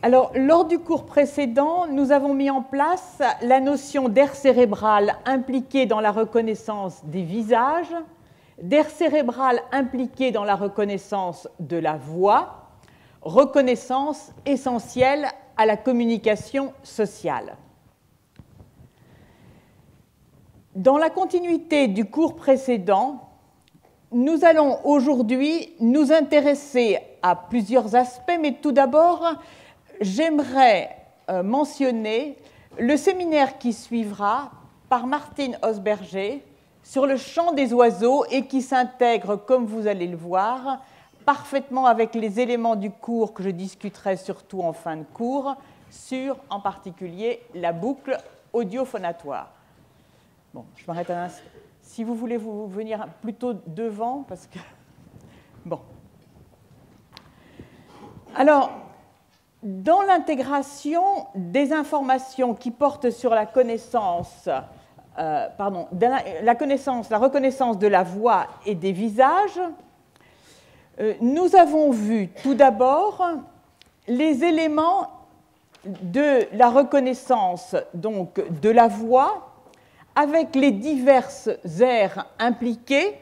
Alors, lors du cours précédent, nous avons mis en place la notion d'aire cérébrale impliquée dans la reconnaissance des visages, d'aire cérébrale impliquée dans la reconnaissance de la voix, reconnaissance essentielle à la communication sociale. Dans la continuité du cours précédent, nous allons aujourd'hui nous intéresser à plusieurs aspects, mais tout d'abord, j'aimerais mentionner le séminaire qui suivra par Martine Osberger sur le chant des oiseaux et qui s'intègre, comme vous allez le voir, parfaitement avec les éléments du cours que je discuterai surtout en fin de cours, sur en particulier la boucle audiophonatoire. Bon, je m'arrête un instant. Si vous voulez vous venir plutôt devant, parce que... Bon. Alors, dans l'intégration des informations qui portent sur la connaissance, la reconnaissance de la voix et des visages, nous avons vu tout d'abord les éléments de la reconnaissance donc, de la voix avec les diverses aires impliquées,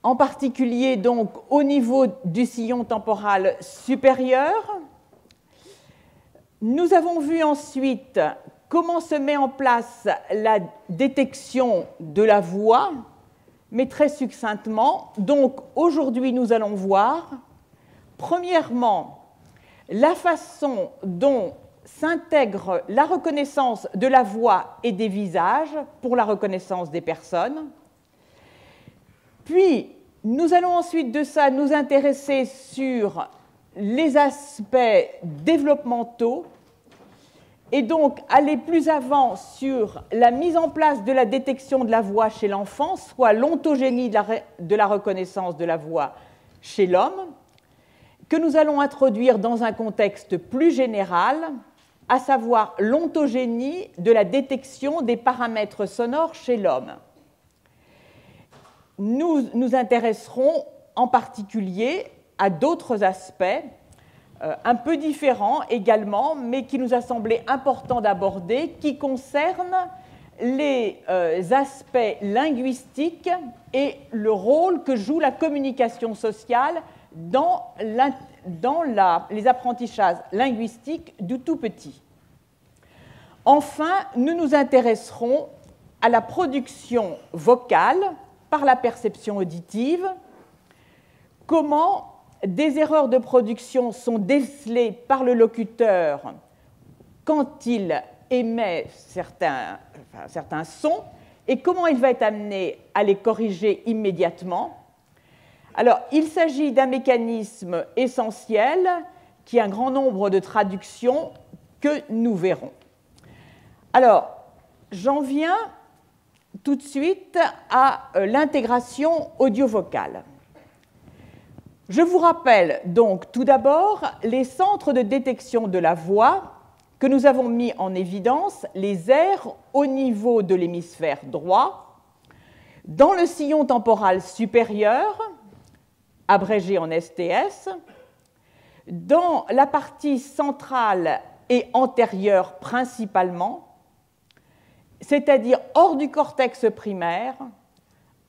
en particulier donc au niveau du sillon temporal supérieur. Nous avons vu ensuite comment se met en place la détection de la voix, mais très succinctement. Donc aujourd'hui, nous allons voir, premièrement, la façon dont s'intègre la reconnaissance de la voix et des visages pour la reconnaissance des personnes. Puis, nous allons ensuite de ça nous intéresser sur les aspects développementaux et donc aller plus avant sur la mise en place de la détection de la voix chez l'enfant, soit l'ontogénie de la reconnaissance de la voix chez l'homme, que nous allons introduire dans un contexte plus général, à savoir l'ontogénie de la détection des paramètres sonores chez l'homme. Nous nous intéresserons en particulier à d'autres aspects un peu différents également, mais qui nous a semblé important d'aborder, qui concernent les aspects linguistiques et le rôle que joue la communication sociale dans les apprentissages linguistiques du tout petit. Enfin, nous nous intéresserons à la production vocale par la perception auditive, comment des erreurs de production sont décelées par le locuteur quand il émet certains sons et comment il va être amené à les corriger immédiatement. Alors, il s'agit d'un mécanisme essentiel qui a un grand nombre de traductions que nous verrons. Alors, j'en viens tout de suite à l'intégration audio-vocale. Je vous rappelle donc tout d'abord les centres de détection de la voix que nous avons mis en évidence, les aires au niveau de l'hémisphère droit, dans le sillon temporal supérieur, abrégé en STS, dans la partie centrale et antérieure principalement, c'est-à-dire hors du cortex primaire,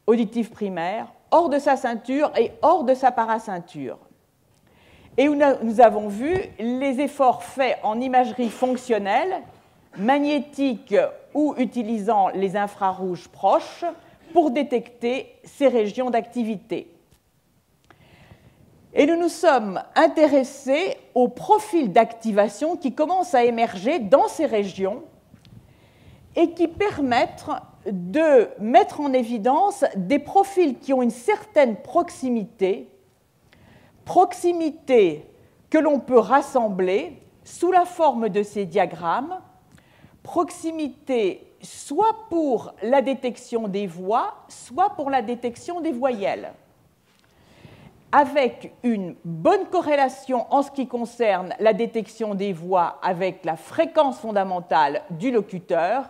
auditif primaire, hors de sa ceinture et hors de sa paraceinture. Et nous avons vu les efforts faits en imagerie fonctionnelle, magnétique ou utilisant les infrarouges proches pour détecter ces régions d'activité. Et nous nous sommes intéressés au profil d'activation qui commence à émerger dans ces régions et qui permettent de mettre en évidence des profils qui ont une certaine proximité que l'on peut rassembler sous la forme de ces diagrammes, proximité soit pour la détection des voix, soit pour la détection des voyelles, avec une bonne corrélation en ce qui concerne la détection des voix avec la fréquence fondamentale du locuteur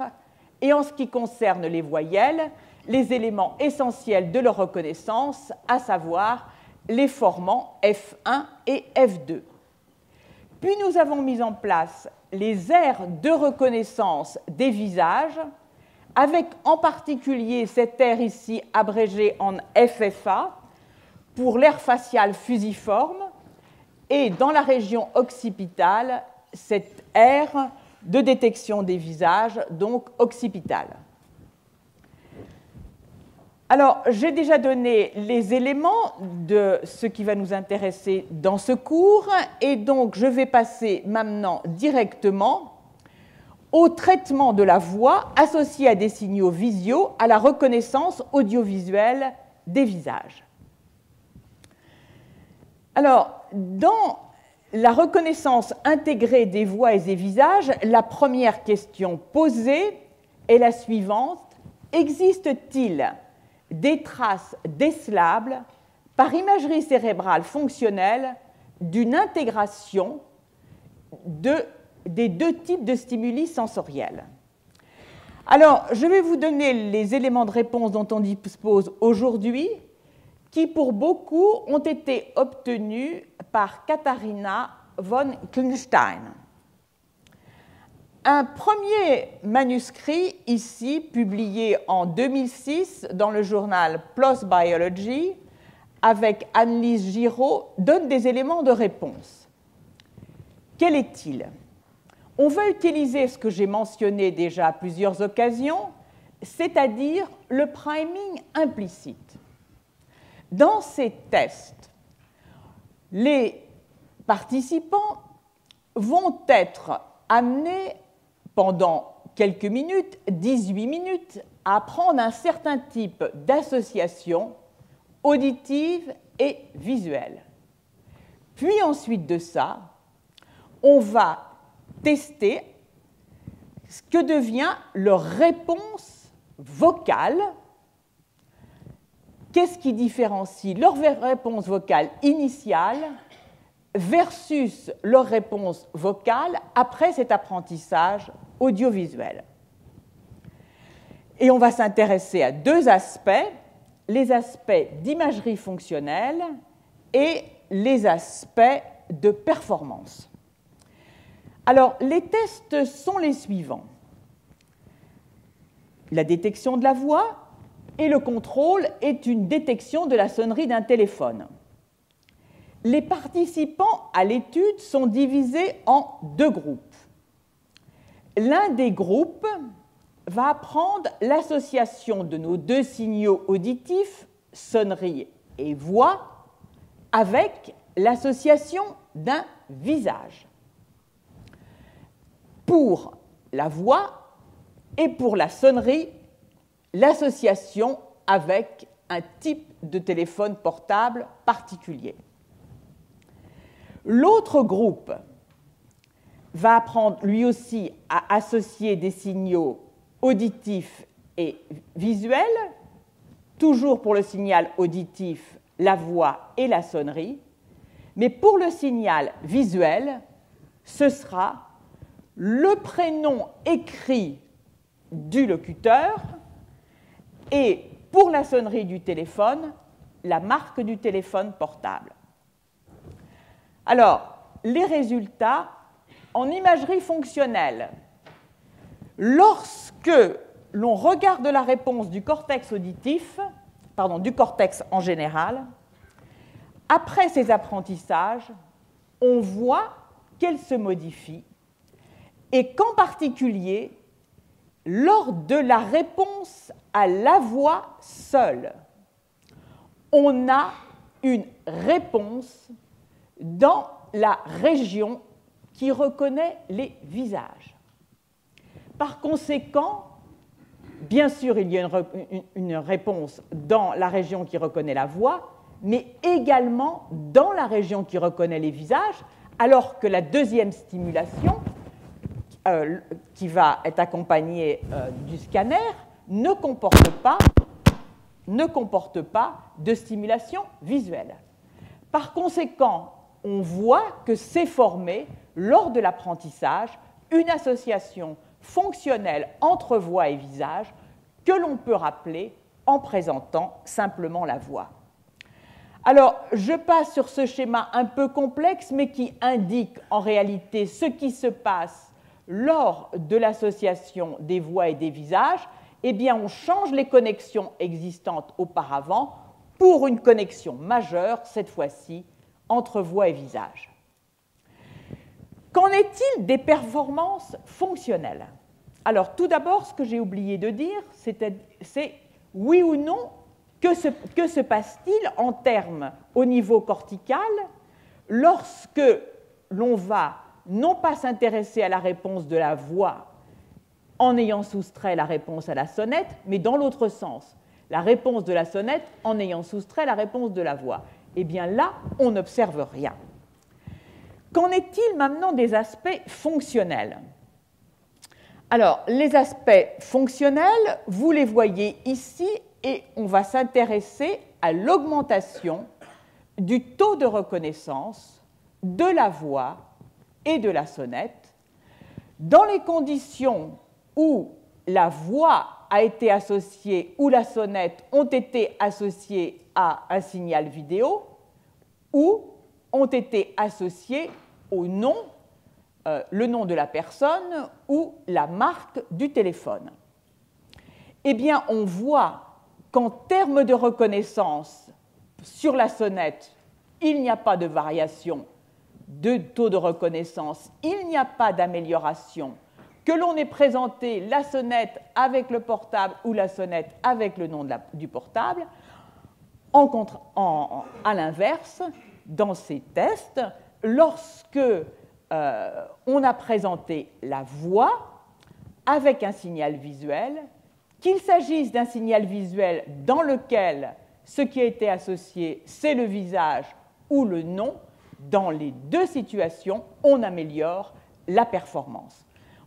et en ce qui concerne les voyelles, les éléments essentiels de leur reconnaissance, à savoir les formants F1 et F2. Puis nous avons mis en place les aires de reconnaissance des visages, avec en particulier cette aire ici abrégée en FFA pour l'aire faciale fusiforme, et dans la région occipitale, cette aire de détection des visages, donc occipitale. Alors, j'ai déjà donné les éléments de ce qui va nous intéresser dans ce cours, et donc je vais passer maintenant directement au traitement de la voix associée à des signaux visuels, à la reconnaissance audiovisuelle des visages. Alors, dans la reconnaissance intégrée des voix et des visages, la première question posée est la suivante. Existe-t-il des traces décelables par imagerie cérébrale fonctionnelle d'une intégration des deux types de stimuli sensoriels? Alors, je vais vous donner les éléments de réponse dont on dispose aujourd'hui, qui pour beaucoup ont été obtenus par Katharina von Kleinstein. Un premier manuscrit, ici, publié en 2006 dans le journal PLOS Biology, avec Annelise Giraud, donne des éléments de réponse. Quel est-il? On va utiliser ce que j'ai mentionné déjà à plusieurs occasions, c'est-à-dire le priming implicite. Dans ces tests, les participants vont être amenés pendant quelques minutes, 18 minutes, à apprendre un certain type d'association auditive et visuelle. Puis ensuite de ça, on va tester ce que devient leur réponse vocale. Qu'est-ce qui différencie leur réponse vocale initiale versus leur réponse vocale après cet apprentissage audiovisuel? Et on va s'intéresser à deux aspects, les aspects d'imagerie fonctionnelle et les aspects de performance. Alors, les tests sont les suivants. La détection de la voix, et le contrôle est une détection de la sonnerie d'un téléphone. Les participants à l'étude sont divisés en deux groupes. L'un des groupes va apprendre l'association de nos deux signaux auditifs, sonnerie et voix, avec l'association d'un visage. Pour la voix et pour la sonnerie, l'association avec un type de téléphone portable particulier. L'autre groupe va apprendre lui aussi à associer des signaux auditifs et visuels, toujours pour le signal auditif, la voix et la sonnerie, mais pour le signal visuel, ce sera le prénom écrit du locuteur et pour la sonnerie du téléphone, la marque du téléphone portable. Alors, les résultats en imagerie fonctionnelle. Lorsque l'on regarde la réponse du cortex auditif, du cortex en général, après ces apprentissages, on voit qu'elle se modifie et qu'en particulier, lors de la réponse à la voix seule, on a une réponse dans la région qui reconnaît les visages. Par conséquent, bien sûr, il y a une réponse dans la région qui reconnaît la voix, mais également dans la région qui reconnaît les visages, alors que la deuxième stimulation, qui va être accompagnée du scanner, ne comporte pas de stimulation visuelle. Par conséquent, on voit que s'est formée, lors de l'apprentissage, une association fonctionnelle entre voix et visage que l'on peut rappeler en présentant simplement la voix. Alors, je passe sur ce schéma un peu complexe, mais qui indique en réalité ce qui se passe lors de l'association des voix et des visages. Eh bien, on change les connexions existantes auparavant pour une connexion majeure, cette fois-ci, entre voix et visage. Qu'en est-il des performances fonctionnelles? Alors, tout d'abord, ce que j'ai oublié de dire, c'est oui ou non, que se passe-t-il en termes au niveau cortical lorsque l'on va non pas s'intéresser à la réponse de la voix en ayant soustrait la réponse à la sonnette, mais dans l'autre sens, la réponse de la sonnette en ayant soustrait la réponse de la voix? Eh bien là, on n'observe rien. Qu'en est-il maintenant des aspects fonctionnels? Alors, les aspects fonctionnels, vous les voyez ici, et on va s'intéresser à l'augmentation du taux de reconnaissance de la voix et de la sonnette dans les conditions où la voix a été associée, ou la sonnette ont été associées à un signal vidéo, ou ont été associées au nom, le nom de la personne ou la marque du téléphone. Eh bien, on voit qu'en termes de reconnaissance sur la sonnette, il n'y a pas de variation de taux de reconnaissance, il n'y a pas d'amélioration, que l'on ait présenté la sonnette avec le portable ou la sonnette avec le nom du portable. À l'inverse, dans ces tests, lorsque on a présenté la voix avec un signal visuel, qu'il s'agisse d'un signal visuel dans lequel ce qui a été associé, c'est le visage ou le nom, dans les deux situations, on améliore la performance.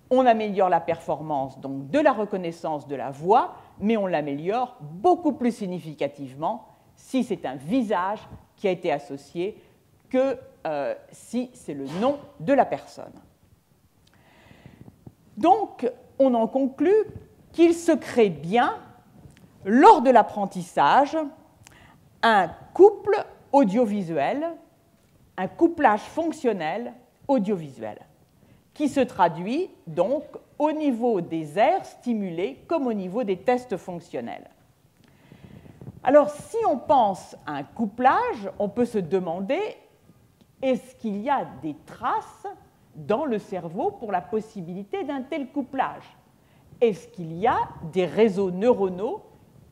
On améliore la performance donc, de la reconnaissance de la voix, mais on l'améliore beaucoup plus significativement si c'est un visage qui a été associé que si c'est le nom de la personne. Donc, on en conclut qu'il se crée bien, lors de l'apprentissage, un couple audiovisuel, un couplage fonctionnel audiovisuel, qui se traduit donc au niveau des aires stimulées comme au niveau des tests fonctionnels. Alors, si on pense à un couplage, on peut se demander, est-ce qu'il y a des traces dans le cerveau pour la possibilité d'un tel couplage? Est-ce qu'il y a des réseaux neuronaux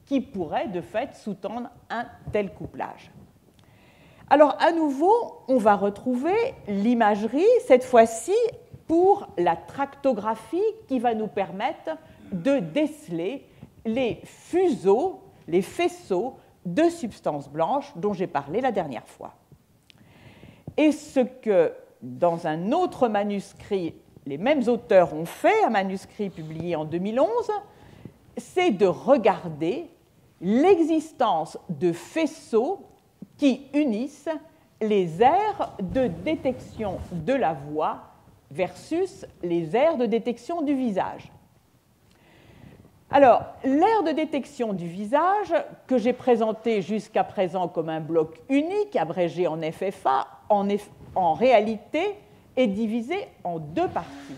qui pourraient de fait sous-tendre un tel couplage? Alors, à nouveau, on va retrouver l'imagerie, cette fois-ci, pour la tractographie qui va nous permettre de déceler les fuseaux, les faisceaux de substances blanches dont j'ai parlé la dernière fois. Et ce que, dans un autre manuscrit, les mêmes auteurs ont fait, un manuscrit publié en 2011, c'est de regarder l'existence de faisceaux qui unissent les aires de détection de la voix versus les aires de détection du visage. Alors, l'aire de détection du visage, que j'ai présenté jusqu'à présent comme un bloc unique, abrégé en FFA, en réalité est divisée en deux parties.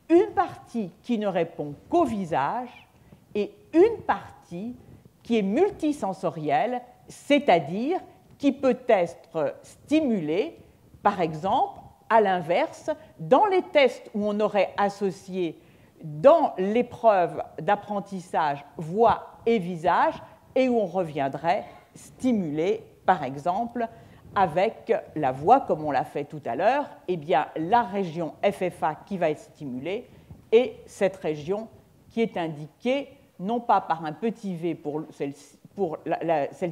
Une partie qui ne répond qu'au visage et une partie qui est multisensorielle, c'est-à-dire qui peut être stimulée, par exemple, à l'inverse, dans les tests où on aurait associé dans l'épreuve d'apprentissage voix et visage et où on reviendrait stimuler, par exemple, avec la voix, comme on l'a fait tout à l'heure, eh bien, la région FFA qui va être stimulée et cette région qui est indiquée non pas par un petit V pour celle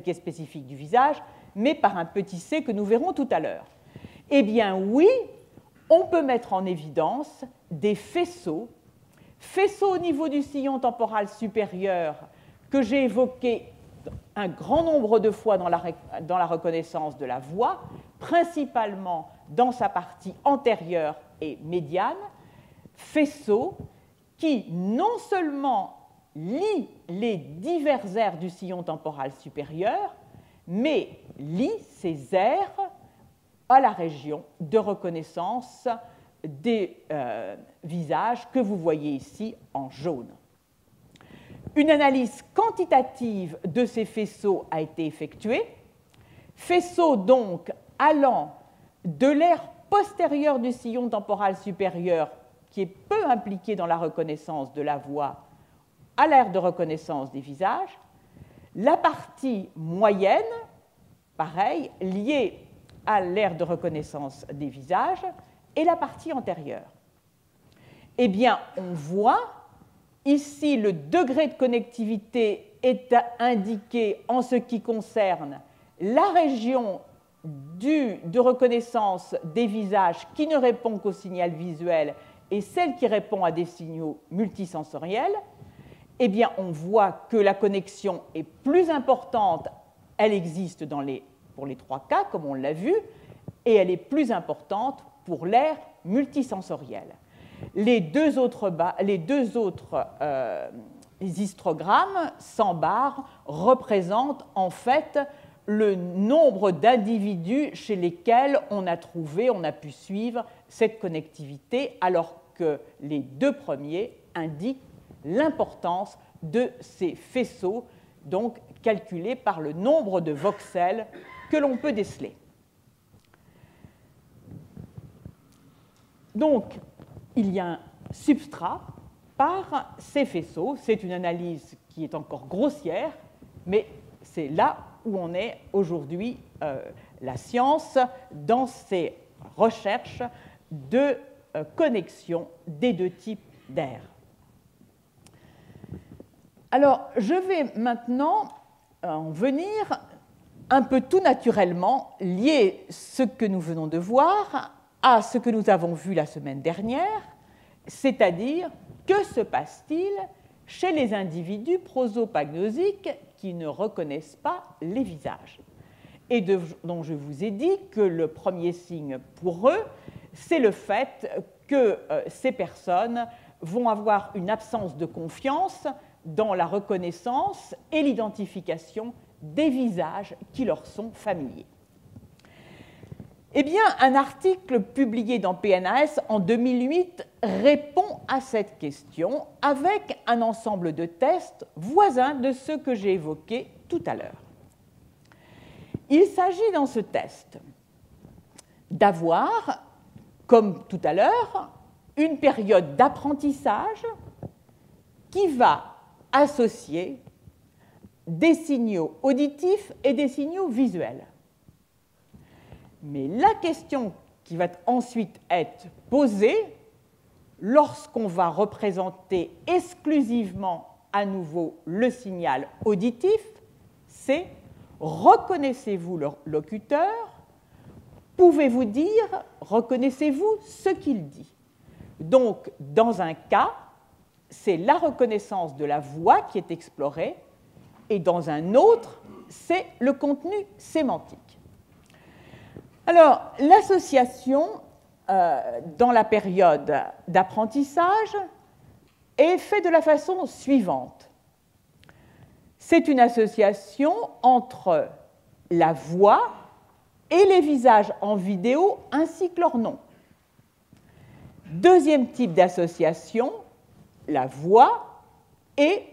qui est spécifique du visage, mais par un petit c que nous verrons tout à l'heure. Eh bien, oui, on peut mettre en évidence des faisceaux au niveau du sillon temporal supérieur que j'ai évoqué un grand nombre de fois dans la reconnaissance de la voix, principalement dans sa partie antérieure et médiane, faisceaux qui non seulement lient les diverses aires du sillon temporal supérieur, mais lie ces aires à la région de reconnaissance des visages que vous voyez ici en jaune. Une analyse quantitative de ces faisceaux a été effectuée, faisceaux donc allant de l'aire postérieure du sillon temporal supérieur, qui est peu impliqué dans la reconnaissance de la voix, à l'aire de reconnaissance des visages, la partie moyenne, pareil, liée à l'aire de reconnaissance des visages, et la partie antérieure. Eh bien, on voit ici le degré de connectivité est indiqué en ce qui concerne la région de reconnaissance des visages qui ne répond qu'au signal visuel et celle qui répond à des signaux multisensoriels. Eh bien, on voit que la connexion est plus importante, elle existe pour les 3 cas, comme on l'a vu, et elle est plus importante pour l'aire multisensorielle. Les deux autres histogrammes sans barre représentent en fait le nombre d'individus chez lesquels on a pu suivre cette connectivité, alors que les 2 premiers indiquent l'importance de ces faisceaux, donc calculés par le nombre de voxels que l'on peut déceler. Donc, il y a un substrat par ces faisceaux. C'est une analyse qui est encore grossière, mais c'est là où on est aujourd'hui, la science, dans ses recherches de connexion des 2 types d'air. Alors, je vais maintenant en venir un peu tout naturellement lier ce que nous venons de voir à ce que nous avons vu la semaine dernière, c'est-à-dire que se passe-t-il chez les individus prosopagnosiques qui ne reconnaissent pas les visages et dont je vous ai dit que le premier signe pour eux, c'est le fait que ces personnes vont avoir une absence de confiance dans la reconnaissance et l'identification des visages qui leur sont familiers. Eh bien, un article publié dans PNAS en 2008 répond à cette question avec un ensemble de tests voisins de ceux que j'ai évoqués tout à l'heure. Il s'agit dans ce test d'avoir, comme tout à l'heure, une période d'apprentissage qui va associer des signaux auditifs et des signaux visuels. Mais la question qui va ensuite être posée, lorsqu'on va représenter exclusivement à nouveau le signal auditif, c'est: reconnaissez-vous le locuteur? Pouvez-vous dire, reconnaissez-vous ce qu'il dit? Donc, dans un cas, c'est la reconnaissance de la voix qui est explorée, et dans un autre, c'est le contenu sémantique. Alors, l'association dans la période d'apprentissage est faite de la façon suivante. C'est une association entre la voix et les visages en vidéo ainsi que leur nom. Deuxième type d'association, la voix et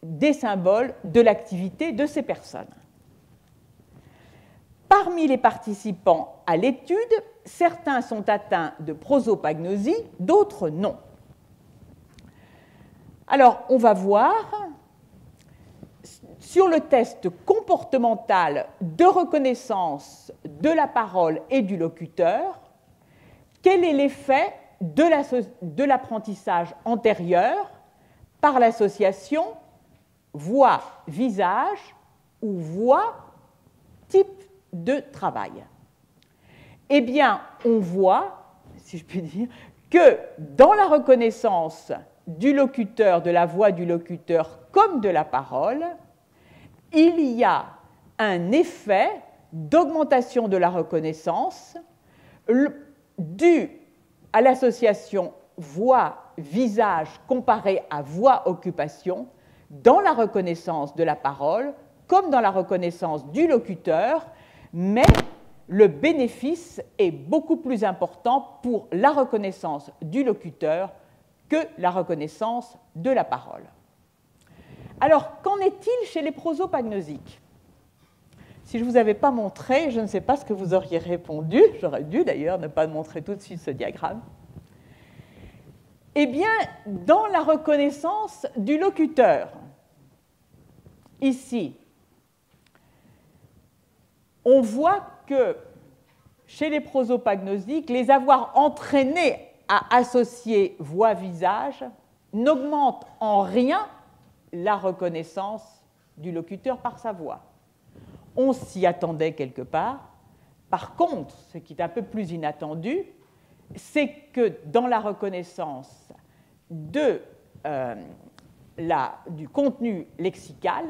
des symboles de l'activité de ces personnes. Parmi les participants à l'étude, certains sont atteints de prosopagnosie, d'autres non. Alors, on va voir sur le test comportemental de reconnaissance de la parole et du locuteur, quel est l'effet de l'apprentissage antérieur par l'association voix-visage ou voix-type de travail. Eh bien, on voit, si je puis dire, que dans la reconnaissance du locuteur, de la voix du locuteur comme de la parole, il y a un effet d'augmentation de la reconnaissance dû à l'association voix-visage comparée à voix-occupation dans la reconnaissance de la parole comme dans la reconnaissance du locuteur, mais le bénéfice est beaucoup plus important pour la reconnaissance du locuteur que la reconnaissance de la parole. Alors, qu'en est-il chez les prosopagnosiques? Si je ne vous avais pas montré, je ne sais pas ce que vous auriez répondu. J'aurais dû d'ailleurs ne pas montrer tout de suite ce diagramme. Eh bien, dans la reconnaissance du locuteur, ici, on voit que chez les prosopagnosiques, les avoir entraînés à associer voix-visage n'augmente en rien la reconnaissance du locuteur par sa voix. On s'y attendait quelque part. Par contre, ce qui est un peu plus inattendu, c'est que dans la reconnaissance du contenu lexical,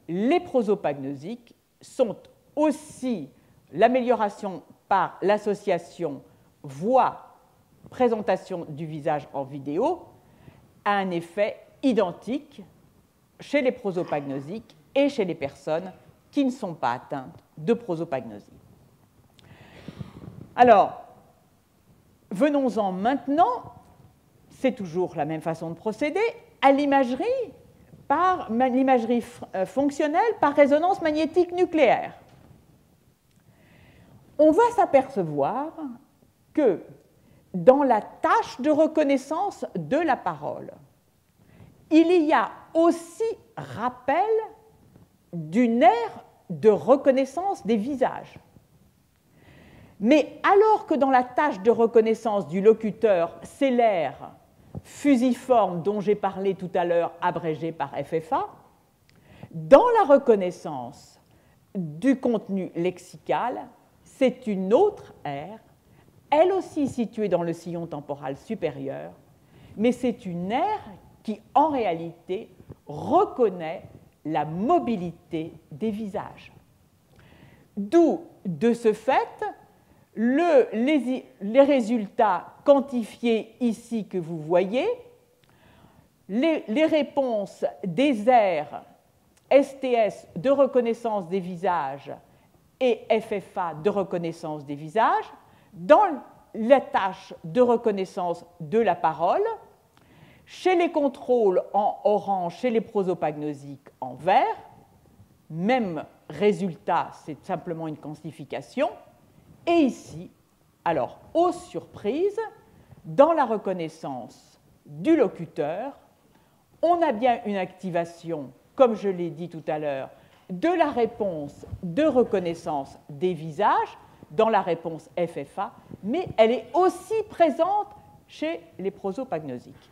les prosopagnosiques sont aussi l'amélioration par l'association voix-présentation du visage en vidéo a un effet identique chez les prosopagnosiques et chez les personnes qui ne sont pas atteintes de prosopagnosie. Alors, venons-en maintenant, c'est toujours la même façon de procéder, à l'imagerie fonctionnelle par résonance magnétique nucléaire. On va s'apercevoir que dans la tâche de reconnaissance de la parole, il y a aussi rappel d'une aire de reconnaissance des visages. Mais alors que dans la tâche de reconnaissance du locuteur, c'est l'aire fusiforme dont j'ai parlé tout à l'heure, abrégée par FFA, dans la reconnaissance du contenu lexical, c'est une autre aire, elle aussi située dans le sillon temporal supérieur, mais c'est une aire qui, en réalité, reconnaît la mobilité des visages. D'où, de ce fait, les résultats quantifiés ici que vous voyez, les réponses des aires STS de reconnaissance des visages et FFA de reconnaissance des visages, dans la tâche de reconnaissance de la parole, chez les contrôles en orange, chez les prosopagnosiques en vert, même résultat, c'est simplement une quantification. Et ici, alors, aux surprises, dans la reconnaissance du locuteur, on a bien une activation, comme je l'ai dit tout à l'heure, de la réponse de reconnaissance des visages dans la réponse FFA, mais elle est aussi présente chez les prosopagnosiques.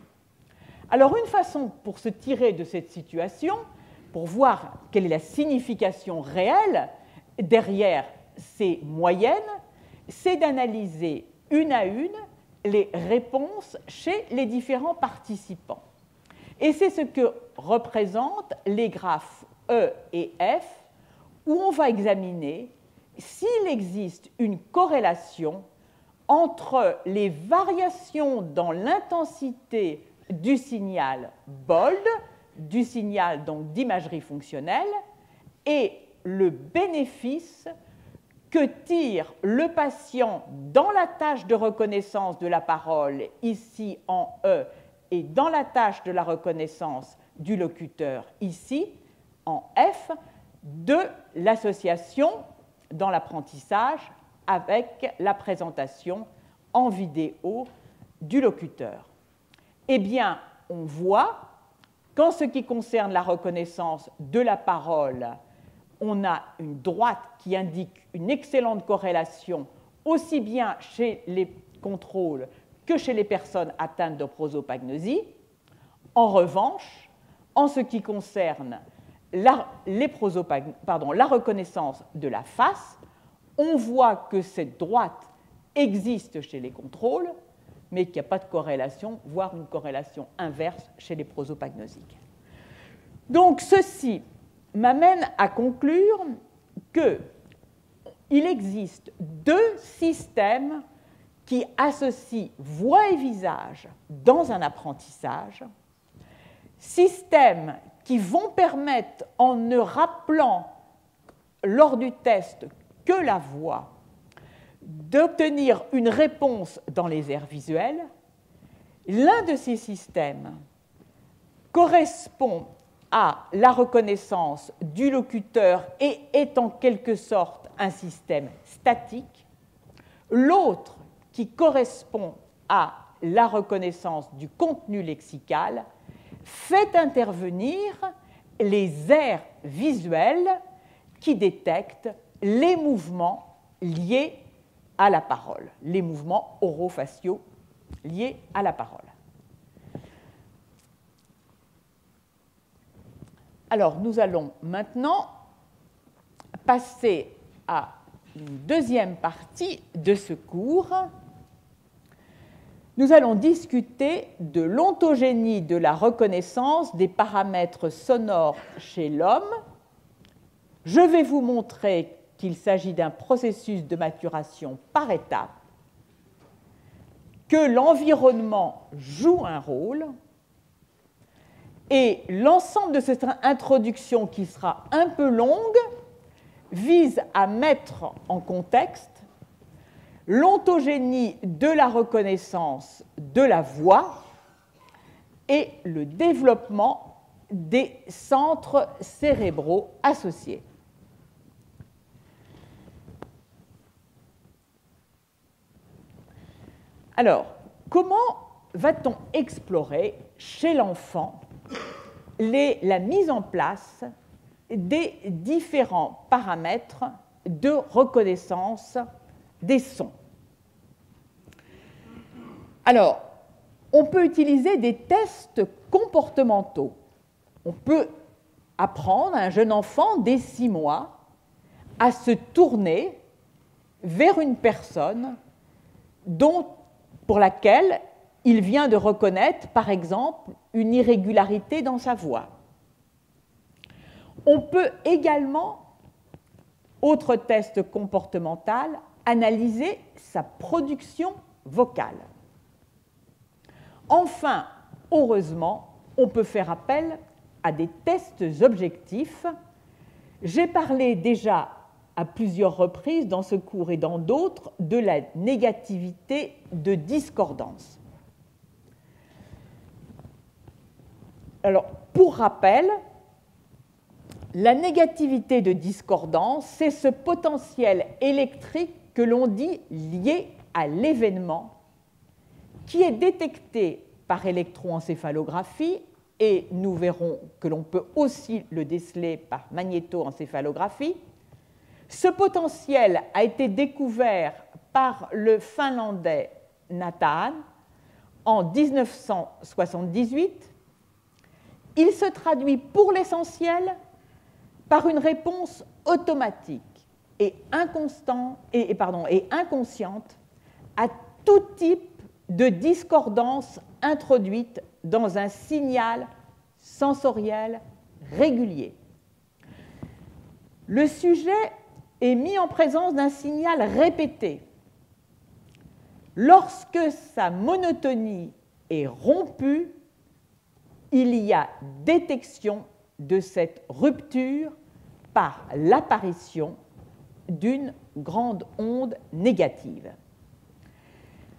Alors, une façon pour se tirer de cette situation, pour voir quelle est la signification réelle derrière ces moyennes, c'est d'analyser une à une les réponses chez les différents participants. Et c'est ce que représentent les graphes E et F, où on va examiner s'il existe une corrélation entre les variations dans l'intensité du signal BOLD, du signal donc d'imagerie fonctionnelle, et le bénéfice que tire le patient dans la tâche de reconnaissance de la parole, ici en E, et dans la tâche de la reconnaissance du locuteur, ici en F, de l'association dans l'apprentissage avec la présentation en vidéo du locuteur. Eh bien, on voit qu'en ce qui concerne la reconnaissance de la parole, on a une droite qui indique une excellente corrélation aussi bien chez les contrôles que chez les personnes atteintes de prosopagnosie. En revanche, en ce qui concerne la reconnaissance de la face, on voit que cette droite existe chez les contrôles, mais qu'il n'y a pas de corrélation, voire une corrélation inverse chez les prosopagnosiques. Donc, ceci m'amène à conclure qu'il existe deux systèmes qui associent voix et visage dans un apprentissage, systèmes qui vont permettre, en ne rappelant lors du test que la voix d'obtenir une réponse dans les aires visuelles, l'un de ces systèmes correspond à la reconnaissance du locuteur et est en quelque sorte un système statique, l'autre qui correspond à la reconnaissance du contenu lexical fait intervenir les aires visuelles qui détectent les mouvements liés à la parole, les mouvements orofaciaux liés à la parole. Alors, nous allons maintenant passer à une deuxième partie de ce cours. Nous allons discuter de l'ontogénie de la reconnaissance des paramètres sonores chez l'homme. Je vais vous montrer qu'il s'agit d'un processus de maturation par étapes, que l'environnement joue un rôle, et l'ensemble de cette introduction, qui sera un peu longue, vise à mettre en contexte l'ontogénie de la reconnaissance de la voix et le développement des centres cérébraux associés. Alors, comment va-t-on explorer chez l'enfant la mise en place des différents paramètres de reconnaissance des sons? Alors, on peut utiliser des tests comportementaux. On peut apprendre à un jeune enfant dès 6 mois à se tourner vers une personne pour laquelle il vient de reconnaître, par exemple, une irrégularité dans sa voix. On peut également, autre test comportemental, analyser sa production vocale. Enfin, heureusement, on peut faire appel à des tests objectifs. J'ai parlé déjà à plusieurs reprises dans ce cours et dans d'autres de la négativité de discordance. Alors, pour rappel, la négativité de discordance, c'est ce potentiel électrique que l'on dit lié à l'événement, qui est détecté par électroencéphalographie, et nous verrons que l'on peut aussi le déceler par magnétoencéphalographie. Ce potentiel a été découvert par le Finlandais Nathan en 1978. Il se traduit pour l'essentiel par une réponse automatique et inconsciente à tout type de discordance introduite dans un signal sensoriel régulier. Le sujet est mis en présence d'un signal répété. Lorsque sa monotonie est rompue, il y a détection de cette rupture par l'apparition d'une grande onde négative.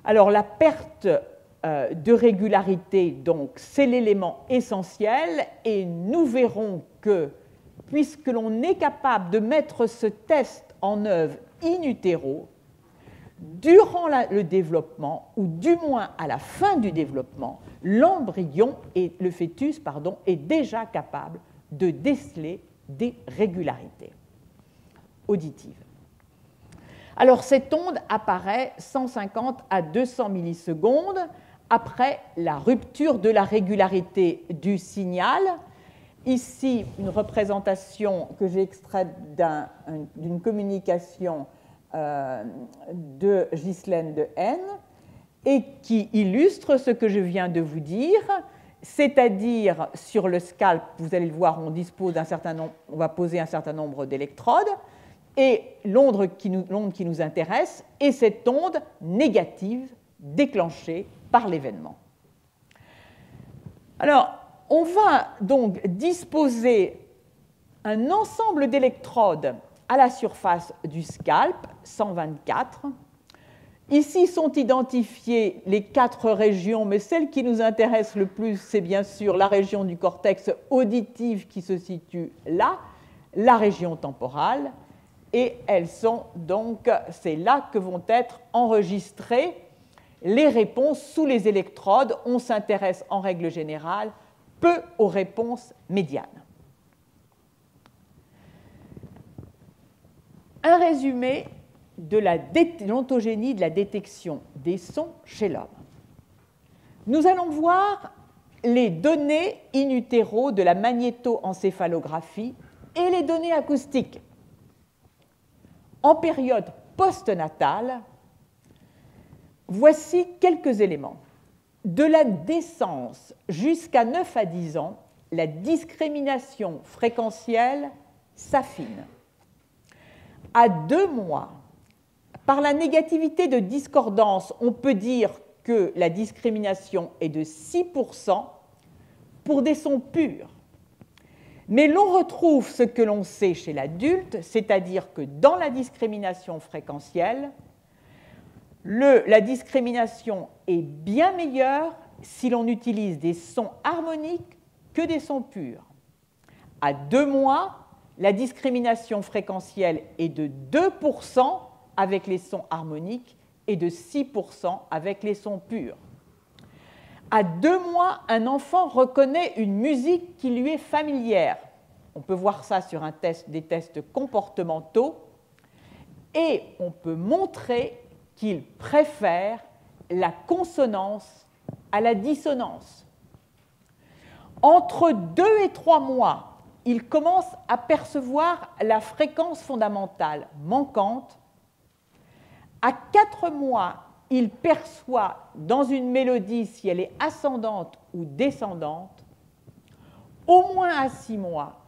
Alors, la perte de régularité, donc, c'est l'élément essentiel, et nous verrons que, puisque l'on est capable de mettre ce test en œuvre in utero, durant le développement, ou du moins à la fin du développement, l'embryon et le fœtus est déjà capable de déceler des régularités auditives. Alors, cette onde apparaît 150 à 200 millisecondes après la rupture de la régularité du signal. Ici, une représentation que j'ai extraite d'une communication de Ghislaine de Haine et qui illustre ce que je viens de vous dire, c'est-à-dire sur le scalp, vous allez le voir, on va poser un certain nombre d'électrodes, et l'onde qui nous intéresse est cette onde négative déclenchée par l'événement. Alors, on va donc disposer un ensemble d'électrodes à la surface du scalp, 124. Ici sont identifiées les 4 régions, mais celle qui nous intéresse le plus, c'est bien sûr la région du cortex auditif qui se situe là, la région temporale, et elles sont donc, c'est là que vont être enregistrées les réponses sous les électrodes. On s'intéresse en règle générale peu aux réponses médianes. Un résumé de l'ontogénie de la détection des sons chez l'homme. Nous allons voir les données in utero de la magnétoencéphalographie et les données acoustiques. En période postnatale, voici quelques éléments. De la naissance jusqu'à 9 à 10 ans, la discrimination fréquentielle s'affine. À 2 mois, par la négativité de discordance, on peut dire que la discrimination est de 6% pour des sons purs. Mais l'on retrouve ce que l'on sait chez l'adulte, c'est-à-dire que dans la discrimination fréquentielle, la discrimination est bien meilleure si l'on utilise des sons harmoniques que des sons purs. À 2 mois, la discrimination fréquentielle est de 2% avec les sons harmoniques et de 6% avec les sons purs. À 2 mois, un enfant reconnaît une musique qui lui est familière. On peut voir ça sur des tests comportementaux et on peut montrer qu'il préfère la consonance à la dissonance. Entre 2 et 3 mois, il commence à percevoir la fréquence fondamentale manquante. À 4 mois, il perçoit dans une mélodie si elle est ascendante ou descendante. Au moins à 6 mois,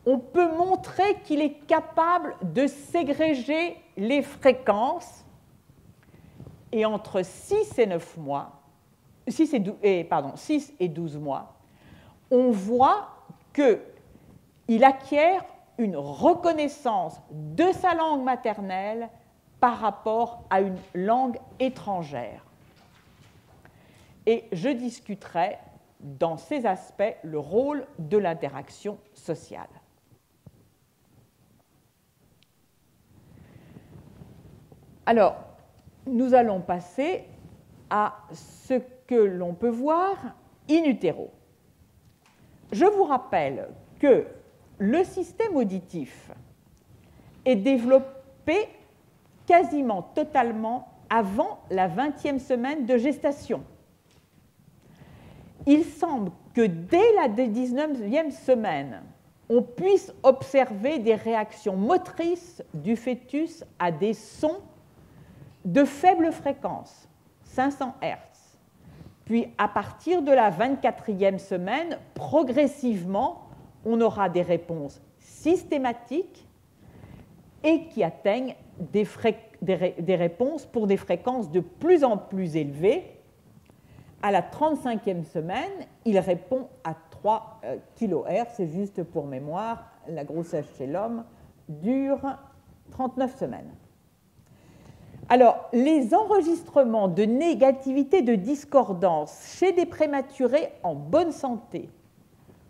on peut montrer qu'il est capable de ségréger les fréquences. Et entre 6 et 9 mois, 6 et 12 mois, on voit qu'il acquiert une reconnaissance de sa langue maternelle par rapport à une langue étrangère. Et je discuterai dans ces aspects le rôle de l'interaction sociale. Alors, nous allons passer à ce que l'on peut voir in utero. Je vous rappelle que le système auditif est développé quasiment totalement avant la 20e semaine de gestation. Il semble que dès la 19e semaine, on puisse observer des réactions motrices du fœtus à des sons de faible fréquence, 500 Hz. Puis, à partir de la 24e semaine, progressivement, on aura des réponses systématiques et qui atteignent des réponses pour des fréquences de plus en plus élevées. À la 35e semaine, il répond à 3 kHz, c'est juste pour mémoire, la grossesse chez l'homme dure 39 semaines. Alors, les enregistrements de négativité de discordance chez des prématurés en bonne santé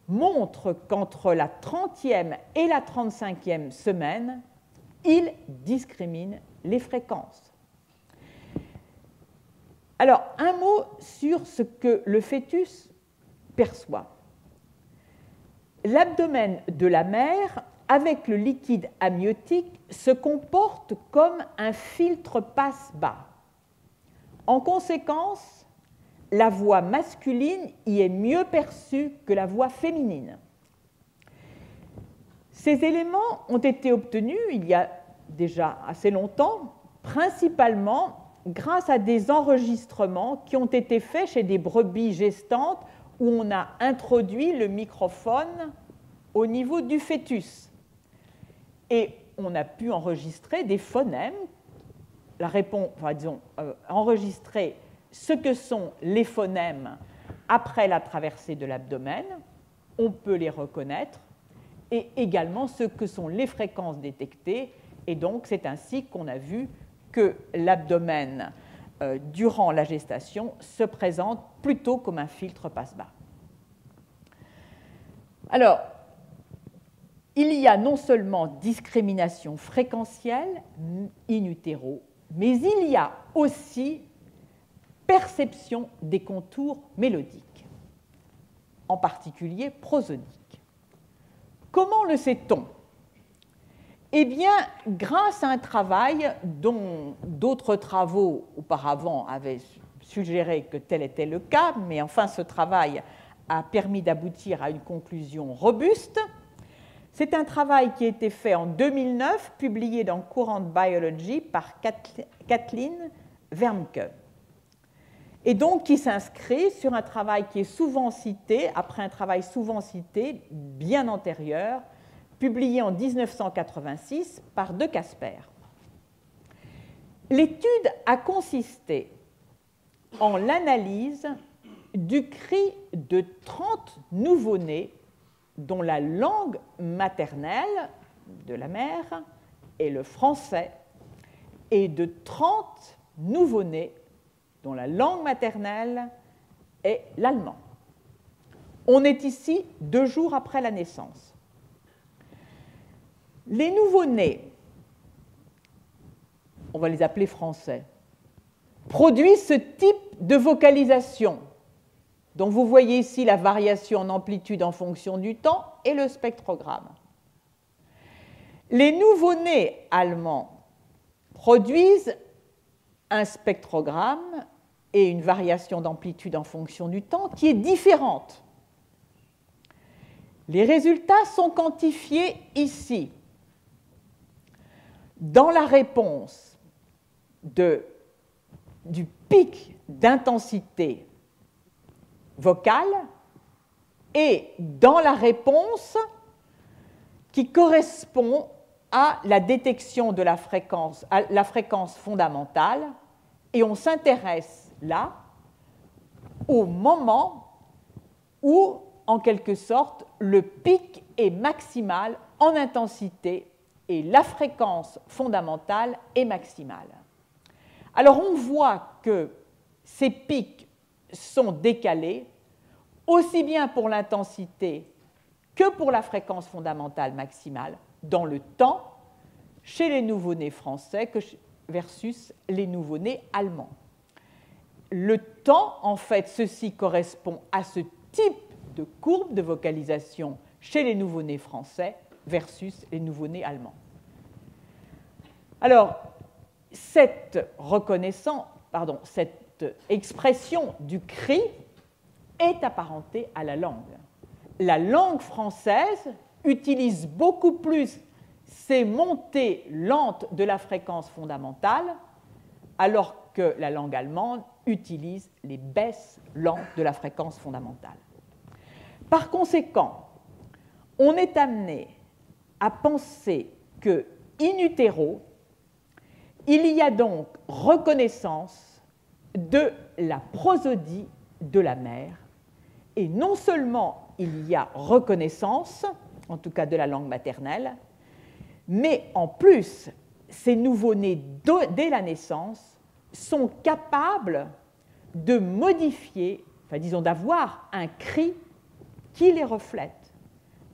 montrent qu'entre la 30e et la 35e semaine, ils discriminent les fréquences. Alors, un mot sur ce que le fœtus perçoit. L'abdomen de la mère, avec le liquide amniotique, se comporte comme un filtre passe-bas. En conséquence, la voix masculine y est mieux perçue que la voix féminine. Ces éléments ont été obtenus il y a déjà assez longtemps, principalement grâce à des enregistrements qui ont été faits chez des brebis gestantes où on a introduit le microphone au niveau du fœtus. Et on a pu enregistrer des phonèmes, enregistrer ce que sont les phonèmes après la traversée de l'abdomen. On peut les reconnaître et également ce que sont les fréquences détectées. Et donc, c'est ainsi qu'on a vu que l'abdomen, durant la gestation, se présente plutôt comme un filtre passe-bas. Alors, il y a non seulement discrimination fréquentielle in utero, mais il y a aussi perception des contours mélodiques, en particulier prosodiques. Comment le sait-on? Eh bien, grâce à un travail dont d'autres travaux auparavant avaient suggéré que tel était le cas, mais enfin ce travail a permis d'aboutir à une conclusion robuste. C'est un travail qui a été fait en 2009, publié dans Courant Biology par Kathleen Wermke. Et donc qui s'inscrit sur un travail qui est souvent cité, après un travail souvent cité, bien antérieur, publié en 1986 par De Casper. L'étude a consisté en l'analyse du cri de 30 nouveau-nés dont la langue maternelle de la mère est le français et de 30 nouveau-nés dont la langue maternelle est l'allemand. On est ici 2 jours après la naissance. Les nouveau-nés, on va les appeler français, produisent ce type de vocalisation, dont vous voyez ici la variation en amplitude en fonction du temps et le spectrogramme. Les nouveau-nés allemands produisent un spectrogramme et une variation d'amplitude en fonction du temps qui est différente. Les résultats sont quantifiés ici. Dans la réponse du pic d'intensité vocale et dans la réponse qui correspond à la détection de la fréquence, à la fréquence fondamentale, et on s'intéresse là au moment où, en quelque sorte, le pic est maximal en intensité et la fréquence fondamentale est maximale. Alors on voit que ces pics sont décalés aussi bien pour l'intensité que pour la fréquence fondamentale maximale dans le temps chez les nouveau-nés français versus les nouveau-nés allemands. Le temps, en fait, ceci correspond à ce type de courbe de vocalisation chez les nouveau-nés français versus les nouveau-nés allemands. Alors, cette expression du cri est apparentée à la langue. La langue française utilise beaucoup plus ces montées lentes de la fréquence fondamentale, alors que la langue allemande utilise les baisses lentes de la fréquence fondamentale. Par conséquent, on est amené à penser que, in utero, il y a donc reconnaissance de la prosodie de la mère, et non seulement il y a reconnaissance, en tout cas de la langue maternelle, mais en plus, ces nouveau-nés, dès la naissance, sont capables de modifier, enfin disons d'avoir un cri qui les reflète,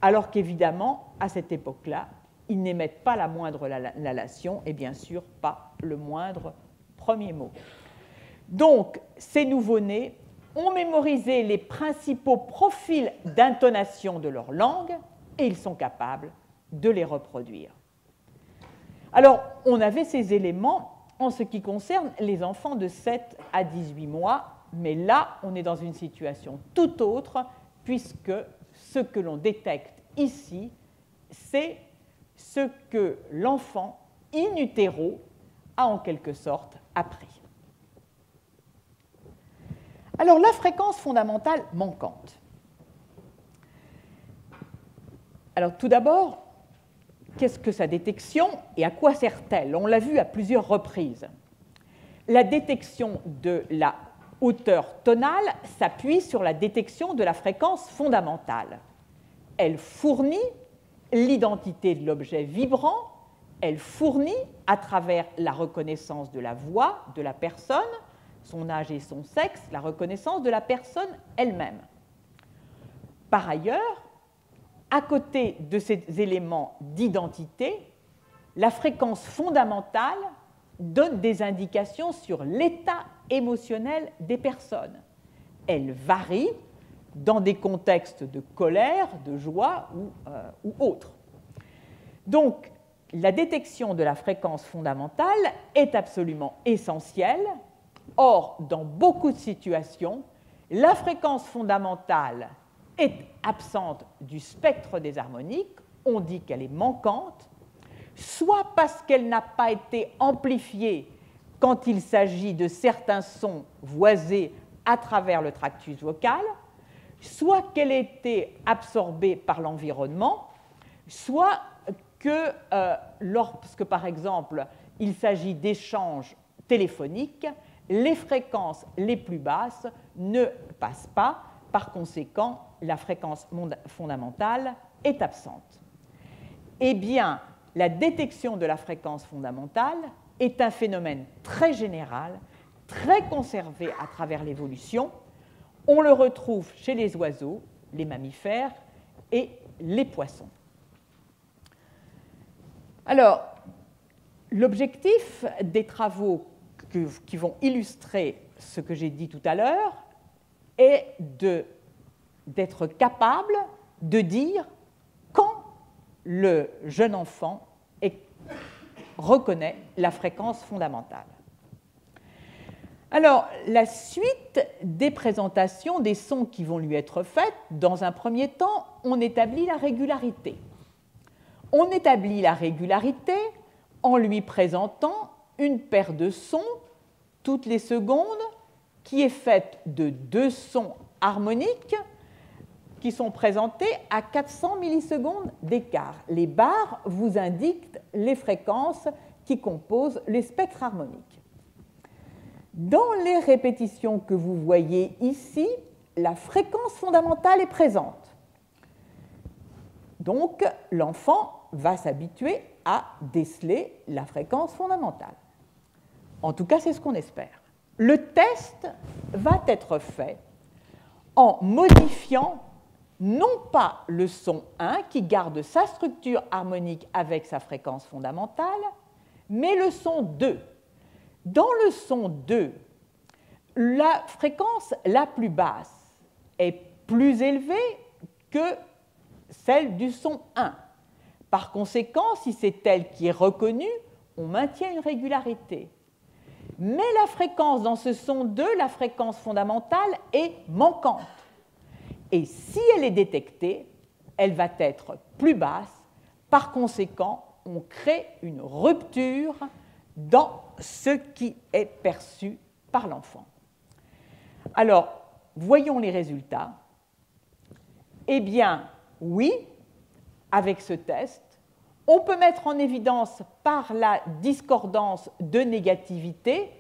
alors qu'évidemment, à cette époque-là, ils n'émettent pas la moindre nalation et bien sûr pas le moindre premier mot. Donc, ces nouveau-nés ont mémorisé les principaux profils d'intonation de leur langue et ils sont capables de les reproduire. Alors, on avait ces éléments en ce qui concerne les enfants de 7 à 18 mois, mais là, on est dans une situation tout autre, puisque ce que l'on détecte ici, c'est ce que l'enfant in utero a en quelque sorte appris. Alors, la fréquence fondamentale manquante. Alors, tout d'abord, qu'est-ce que sa détection et à quoi sert-elle? On l'a vu à plusieurs reprises. La détection de la hauteur tonale s'appuie sur la détection de la fréquence fondamentale. Elle fournit l'identité de l'objet vibrant, elle fournit, à travers la reconnaissance de la voix de la personne, son âge et son sexe, la reconnaissance de la personne elle-même. Par ailleurs, à côté de ces éléments d'identité, la fréquence fondamentale donne des indications sur l'état émotionnel des personnes. Elle varie dans des contextes de colère, de joie ou autres. Donc, la détection de la fréquence fondamentale est absolument essentielle. Or, dans beaucoup de situations, la fréquence fondamentale est absente du spectre des harmoniques, on dit qu'elle est manquante, soit parce qu'elle n'a pas été amplifiée quand il s'agit de certains sons voisés à travers le tractus vocal, soit qu'elle ait été absorbée par l'environnement, soit que lorsque, par exemple, il s'agit d'échanges téléphoniques, les fréquences les plus basses ne passent pas, par conséquent, la fréquence fondamentale est absente. Eh bien, la détection de la fréquence fondamentale est un phénomène très général, très conservé à travers l'évolution. On le retrouve chez les oiseaux, les mammifères et les poissons. Alors, l'objectif des travaux qui vont illustrer ce que j'ai dit tout à l'heure est d'être capable de dire quand le jeune enfant reconnaît la fréquence fondamentale. Alors, la suite des présentations des sons qui vont lui être faites, dans un premier temps, on établit la régularité. On établit la régularité en lui présentant une paire de sons toutes les secondes qui est faite de 2 sons harmoniques qui sont présentés à 400 millisecondes d'écart. Les barres vous indiquent les fréquences qui composent les spectres harmoniques. Dans les répétitions que vous voyez ici, la fréquence fondamentale est présente. Donc, l'enfant va s'habituer à déceler la fréquence fondamentale. En tout cas, c'est ce qu'on espère. Le test va être fait en modifiant non pas le son 1 qui garde sa structure harmonique avec sa fréquence fondamentale, mais le son 2. Dans le son 2, la fréquence la plus basse est plus élevée que celle du son 1. Par conséquent, si c'est elle qui est reconnue, on maintient une régularité. Mais la fréquence dans ce son 2, la fréquence fondamentale, est manquante. Et si elle est détectée, elle va être plus basse. Par conséquent, on crée une rupture dans ce qui est perçu par l'enfant. Alors, voyons les résultats. Eh bien, oui, avec ce test, on peut mettre en évidence par la discordance de négativité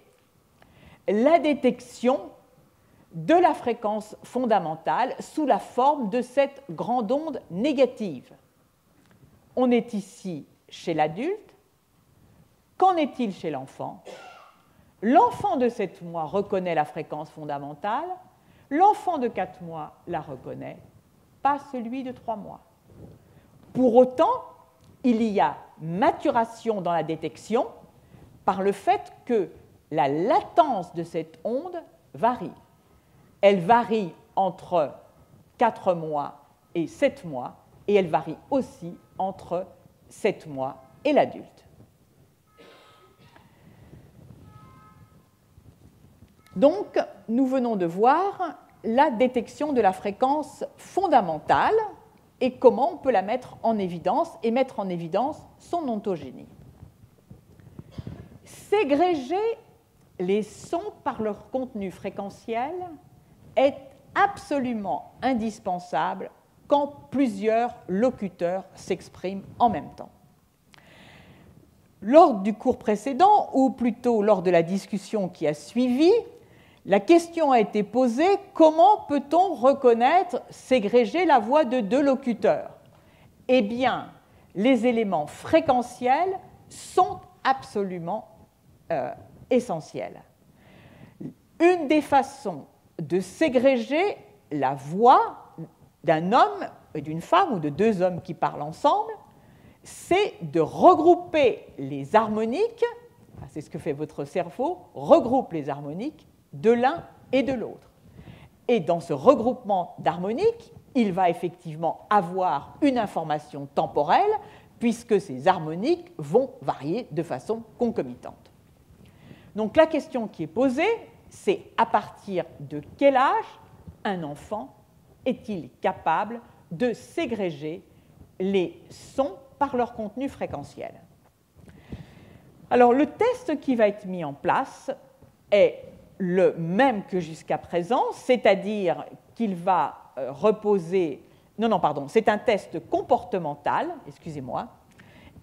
la détection de la fréquence fondamentale sous la forme de cette grande onde négative. On est ici chez l'adulte. Qu'en est-il chez l'enfant? L'enfant de 7 mois reconnaît la fréquence fondamentale, l'enfant de 4 mois la reconnaît, pas celui de 3 mois. Pour autant, il y a maturation dans la détection par le fait que la latence de cette onde varie. Elle varie entre 4 mois et 7 mois, et elle varie aussi entre 7 mois et l'adulte. Donc, nous venons de voir la détection de la fréquence fondamentale et comment on peut la mettre en évidence et mettre en évidence son ontogénie. Ségréger les sons par leur contenu fréquentiel est absolument indispensable quand plusieurs locuteurs s'expriment en même temps. Lors du cours précédent, ou plutôt lors de la discussion qui a suivi, la question a été posée: comment peut-on reconnaître, ségréger la voix de 2 locuteurs? Eh bien, les éléments fréquentiels sont absolument essentiels. Une des façons de ségréger la voix d'un homme et d'une femme, ou de deux hommes qui parlent ensemble, c'est de regrouper les harmoniques, c'est ce que fait votre cerveau, regroupe les harmoniques de l'un et de l'autre. Et dans ce regroupement d'harmoniques, il va effectivement avoir une information temporelle, puisque ces harmoniques vont varier de façon concomitante. Donc la question qui est posée, c'est à partir de quel âge un enfant est-il capable de ségréger les sons par leur contenu fréquentiel? Alors le test qui va être mis en place est le même que jusqu'à présent, c'est-à-dire qu'il va reposer... Non, pardon, c'est un test comportemental, excusez-moi,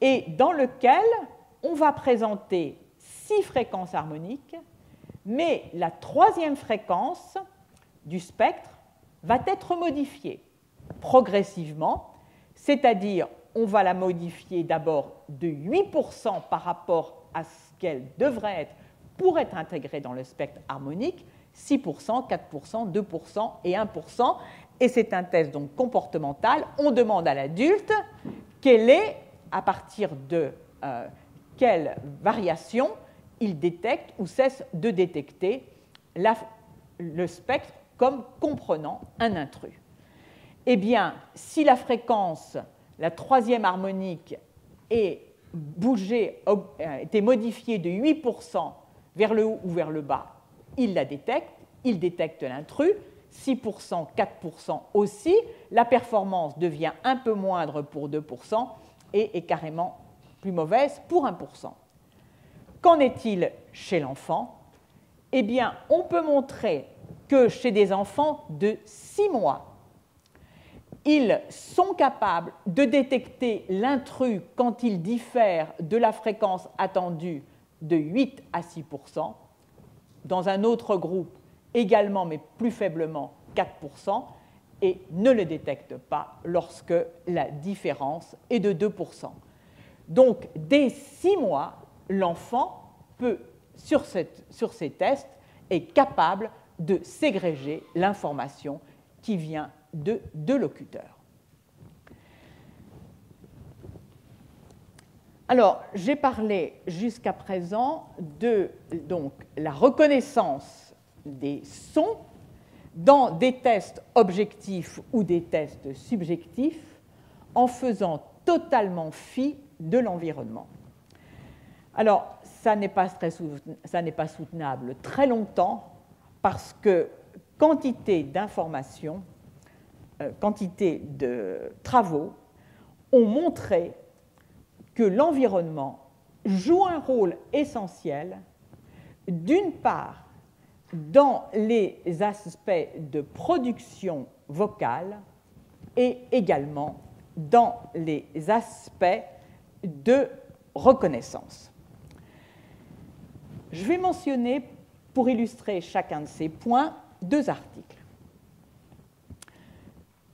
et dans lequel on va présenter 6 fréquences harmoniques, mais la troisième fréquence du spectre va être modifiée progressivement, c'est-à-dire on va la modifier d'abord de 8% par rapport à ce qu'elle devrait être pour être intégrée dans le spectre harmonique, 6%, 4%, 2% et 1%. Et c'est un test donc comportemental. On demande à l'adulte quelle est, à partir de quelle variation il détecte ou cesse de détecter le spectre comme comprenant un intrus. Eh bien, si la fréquence, la troisième harmonique, était modifiée de 8% vers le haut ou vers le bas, il la détecte, il détecte l'intrus, 6%, 4% aussi, la performance devient un peu moindre pour 2% et est carrément plus mauvaise pour 1%. Qu'en est-il chez l'enfant? Eh bien, on peut montrer que chez des enfants de 6 mois, ils sont capables de détecter l'intrus quand il diffère de la fréquence attendue de 8 à 6%. Dans un autre groupe, également, mais plus faiblement, 4%, et ne le détecte pas lorsque la différence est de 2%. Donc, dès 6 mois, l'enfant peut, sur ces tests, est capable de ségréger l'information qui vient de deux locuteurs. Alors, j'ai parlé jusqu'à présent de donc, la reconnaissance des sons dans des tests objectifs ou des tests subjectifs en faisant totalement fi de l'environnement. Alors, ça n'est pas soutenable très longtemps parce que quantité d'informations, quantité de travaux ont montré que l'environnement joue un rôle essentiel, d'une part, dans les aspects de production vocale et également dans les aspects de reconnaissance. Je vais mentionner, pour illustrer chacun de ces points, 2 articles.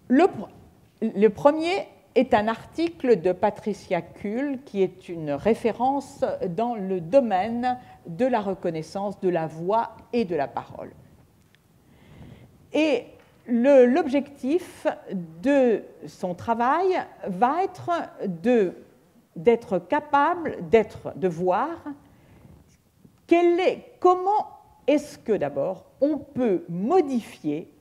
Le premier est un article de Patricia Kuhl, qui est une référence dans le domaine de la reconnaissance de la voix et de la parole. Et l'objectif de son travail va être d'être capable de voir comment est-ce que d'abord on peut modifier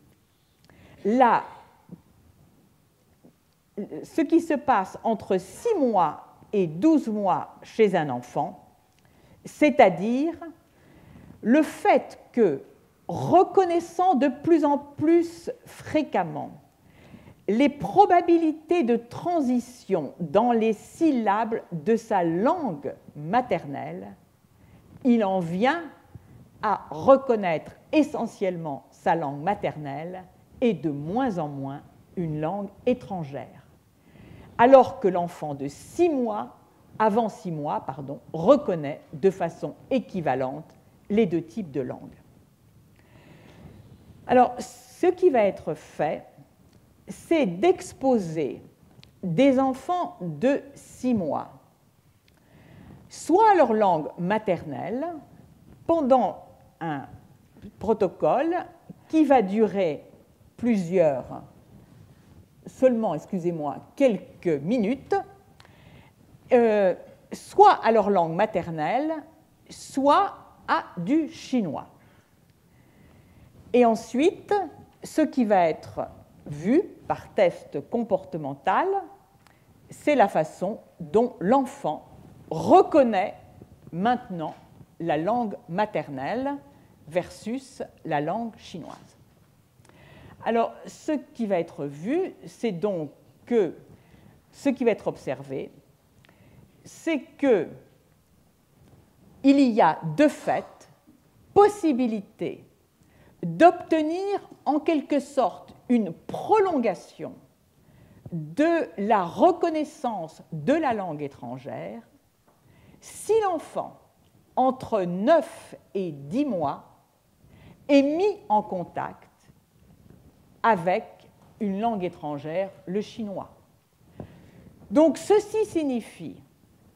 ce qui se passe entre 6 mois et 12 mois chez un enfant, c'est-à-dire le fait que, reconnaissant de plus en plus fréquemment les probabilités de transition dans les syllabes de sa langue maternelle, il en vient à reconnaître essentiellement sa langue maternelle et de moins en moins une langue étrangère. Alors que l'enfant de 6 mois, avant 6 mois, reconnaît de façon équivalente les 2 types de langues. Alors, ce qui va être fait, c'est d'exposer des enfants de 6 mois, soit leur langue maternelle pendant un protocole qui va durer quelques minutes, soit à leur langue maternelle, soit à du chinois. Et ensuite, ce qui va être vu par test comportemental, c'est la façon dont l'enfant reconnaît maintenant la langue maternelle versus la langue chinoise. Alors, ce qui va être vu, c'est donc que ce qui va être observé, c'est qu'il y a de fait possibilité d'obtenir en quelque sorte une prolongation de la reconnaissance de la langue étrangère si l'enfant, entre 9 et 10 mois, est mis en contact avec une langue étrangère, le chinois. Donc ceci signifie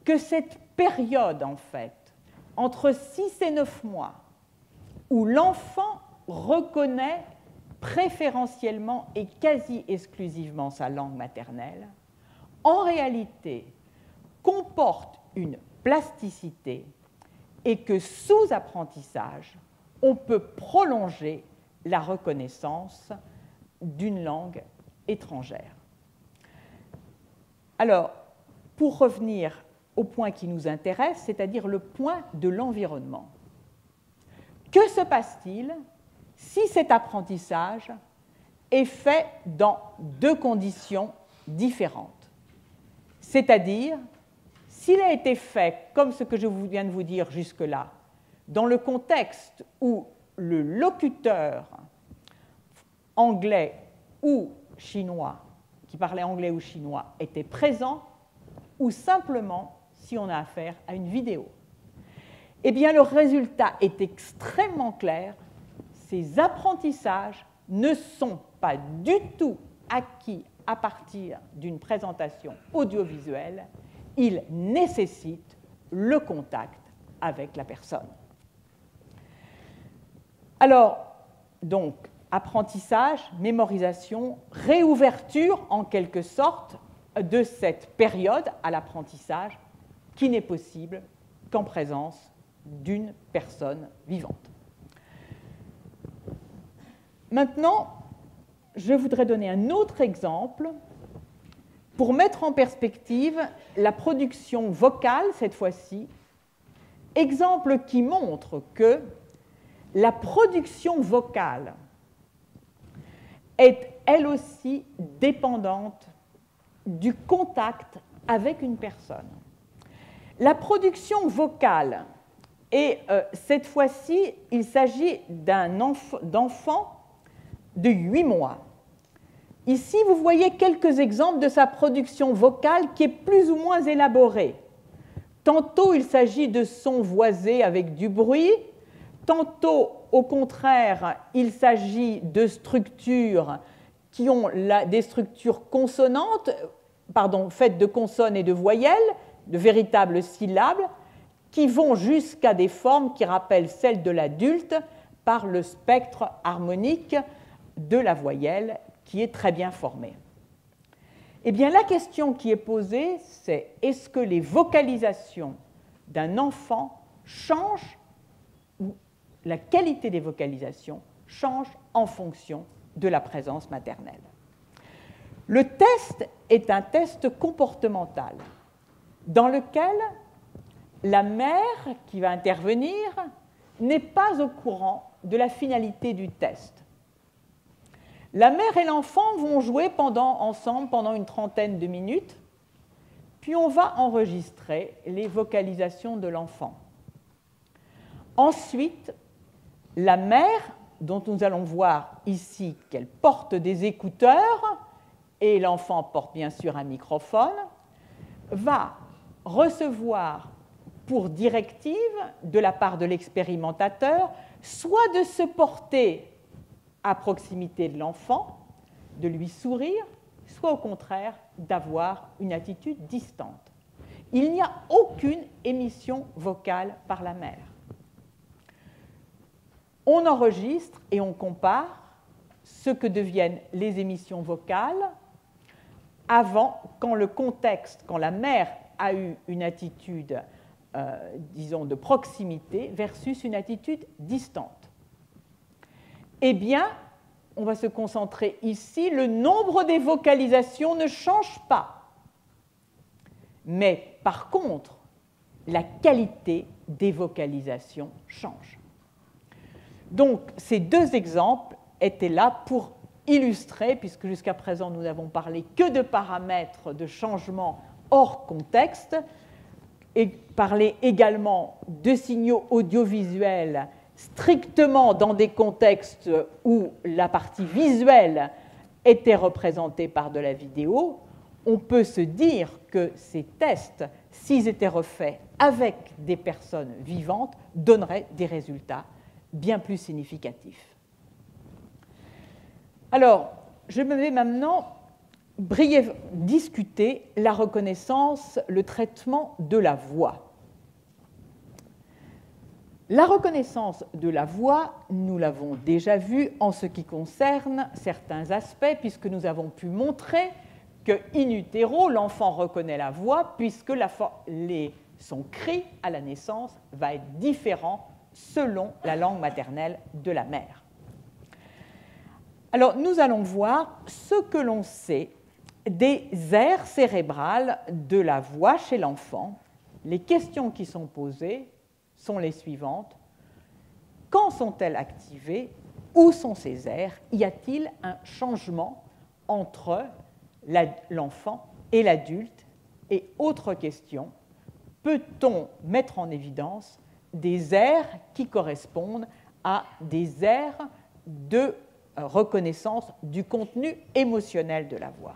que cette période, en fait, entre 6 et 9 mois, où l'enfant reconnaît préférentiellement et quasi exclusivement sa langue maternelle, en réalité comporte une plasticité et que sous apprentissage, on peut prolonger la reconnaissance d'une langue étrangère. Alors, pour revenir au point qui nous intéresse, c'est-à-dire le point de l'environnement. Que se passe-t-il si cet apprentissage est fait dans 2 conditions différentes? C'est-à-dire, s'il a été fait, comme ce que je viens de vous dire jusque-là, dans le contexte où le locuteur anglais ou chinois, qui parlait anglais ou chinois, était présent, ou simplement si on a affaire à une vidéo. Eh bien, le résultat est extrêmement clair. Ces apprentissages ne sont pas du tout acquis à partir d'une présentation audiovisuelle. Ils nécessitent le contact avec la personne. Alors, donc, apprentissage, mémorisation, réouverture en quelque sorte de cette période à l'apprentissage qui n'est possible qu'en présence d'une personne vivante. Maintenant, je voudrais donner un autre exemple pour mettre en perspective la production vocale, cette fois-ci, exemple qui montre que la production vocale est elle aussi dépendante du contact avec une personne. La production vocale, et cette fois-ci, il s'agit d'enfant de 8 mois. Ici, vous voyez quelques exemples de sa production vocale qui est plus ou moins élaborée. Tantôt, il s'agit de sons voisés avec du bruit, tantôt, au contraire, il s'agit de structures qui ont des structures consonantes, faites de consonnes et de voyelles, de véritables syllabes, qui vont jusqu'à des formes qui rappellent celles de l'adulte par le spectre harmonique de la voyelle qui est très bien formé. Eh bien, la question qui est posée, c'est est-ce que les vocalisations d'un enfant changent, ou la qualité des vocalisations change en fonction de la présence maternelle? Le test est un test comportemental dans lequel la mère qui va intervenir n'est pas au courant de la finalité du test. La mère et l'enfant vont jouer ensemble pendant une trentaine de minutes, puis on va enregistrer les vocalisations de l'enfant. Ensuite, la mère, dont nous allons voir ici qu'elle porte des écouteurs, et l'enfant porte bien sûr un microphone, va recevoir pour directive de la part de l'expérimentateur soit de se porter à proximité de l'enfant, de lui sourire, soit au contraire d'avoir une attitude distante. Il n'y a aucune émission vocale par la mère. On enregistre et on compare ce que deviennent les émissions vocales avant, quand le contexte, quand la mère a eu une attitude, disons, de proximité versus une attitude distante. Eh bien, on va se concentrer ici, le nombre des vocalisations ne change pas. Mais par contre, la qualité des vocalisations change. Donc, ces deux exemples étaient là pour illustrer, puisque jusqu'à présent nous n'avons parlé que de paramètres de changement hors contexte, et parler également de signaux audiovisuels strictement dans des contextes où la partie visuelle était représentée par de la vidéo. On peut se dire que ces tests, s'ils étaient refaits avec des personnes vivantes, donneraient des résultats bien plus significatifs. Alors, je me vais maintenant brièvement discuter la reconnaissance, le traitement de la voix. La reconnaissance de la voix, nous l'avons déjà vu en ce qui concerne certains aspects, puisque nous avons pu montrer que in utero, l'enfant reconnaît la voix, puisque son cri à la naissance va être différent selon la langue maternelle de la mère. Alors, nous allons voir ce que l'on sait des aires cérébrales de la voix chez l'enfant. Les questions qui sont posées sont les suivantes. Quand sont-elles activées? Où sont ces aires? Y a-t-il un changement entre l'enfant et l'adulte? Et autre question, peut-on mettre en évidence des aires qui correspondent à des aires de reconnaissance du contenu émotionnel de la voix?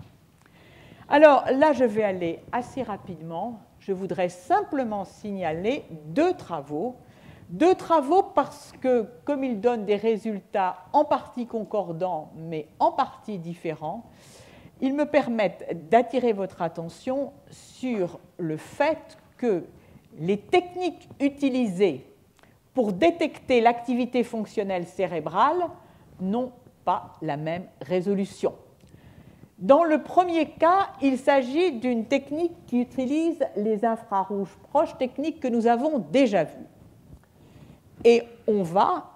Alors là, je vais aller assez rapidement. Je voudrais simplement signaler deux travaux parce que, comme ils donnent des résultats en partie concordants, mais en partie différents, ils me permettent d'attirer votre attention sur le fait que les techniques utilisées pour détecter l'activité fonctionnelle cérébrale n'ont pas la même résolution. Dans le premier cas, il s'agit d'une technique qui utilise les infrarouges proches, technique que nous avons déjà vue. Et on va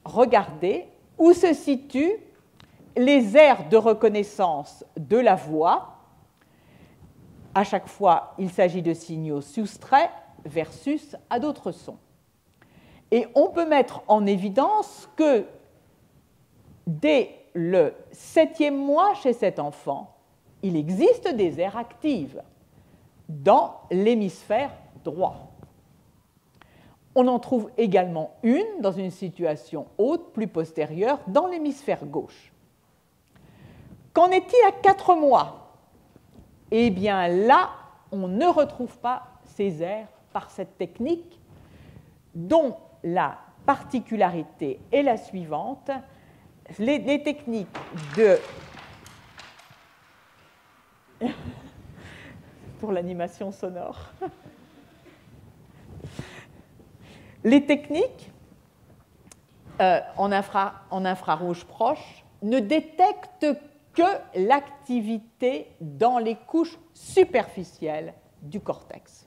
regarder où se situent les aires de reconnaissance de la voix. À chaque fois, il s'agit de signaux soustraits versus à d'autres sons. Et on peut mettre en évidence que dès le 7e mois chez cet enfant, il existe des aires actives dans l'hémisphère droit. On en trouve également une dans une situation haute, plus postérieure, dans l'hémisphère gauche. Qu'en est-il à 4 mois? Eh bien là, on ne retrouve pas ces aires par cette technique, dont la particularité est la suivante. Les techniques de... pour l'animation sonore. Les techniques en infrarouge proche ne détectent que l'activité dans les couches superficielles du cortex.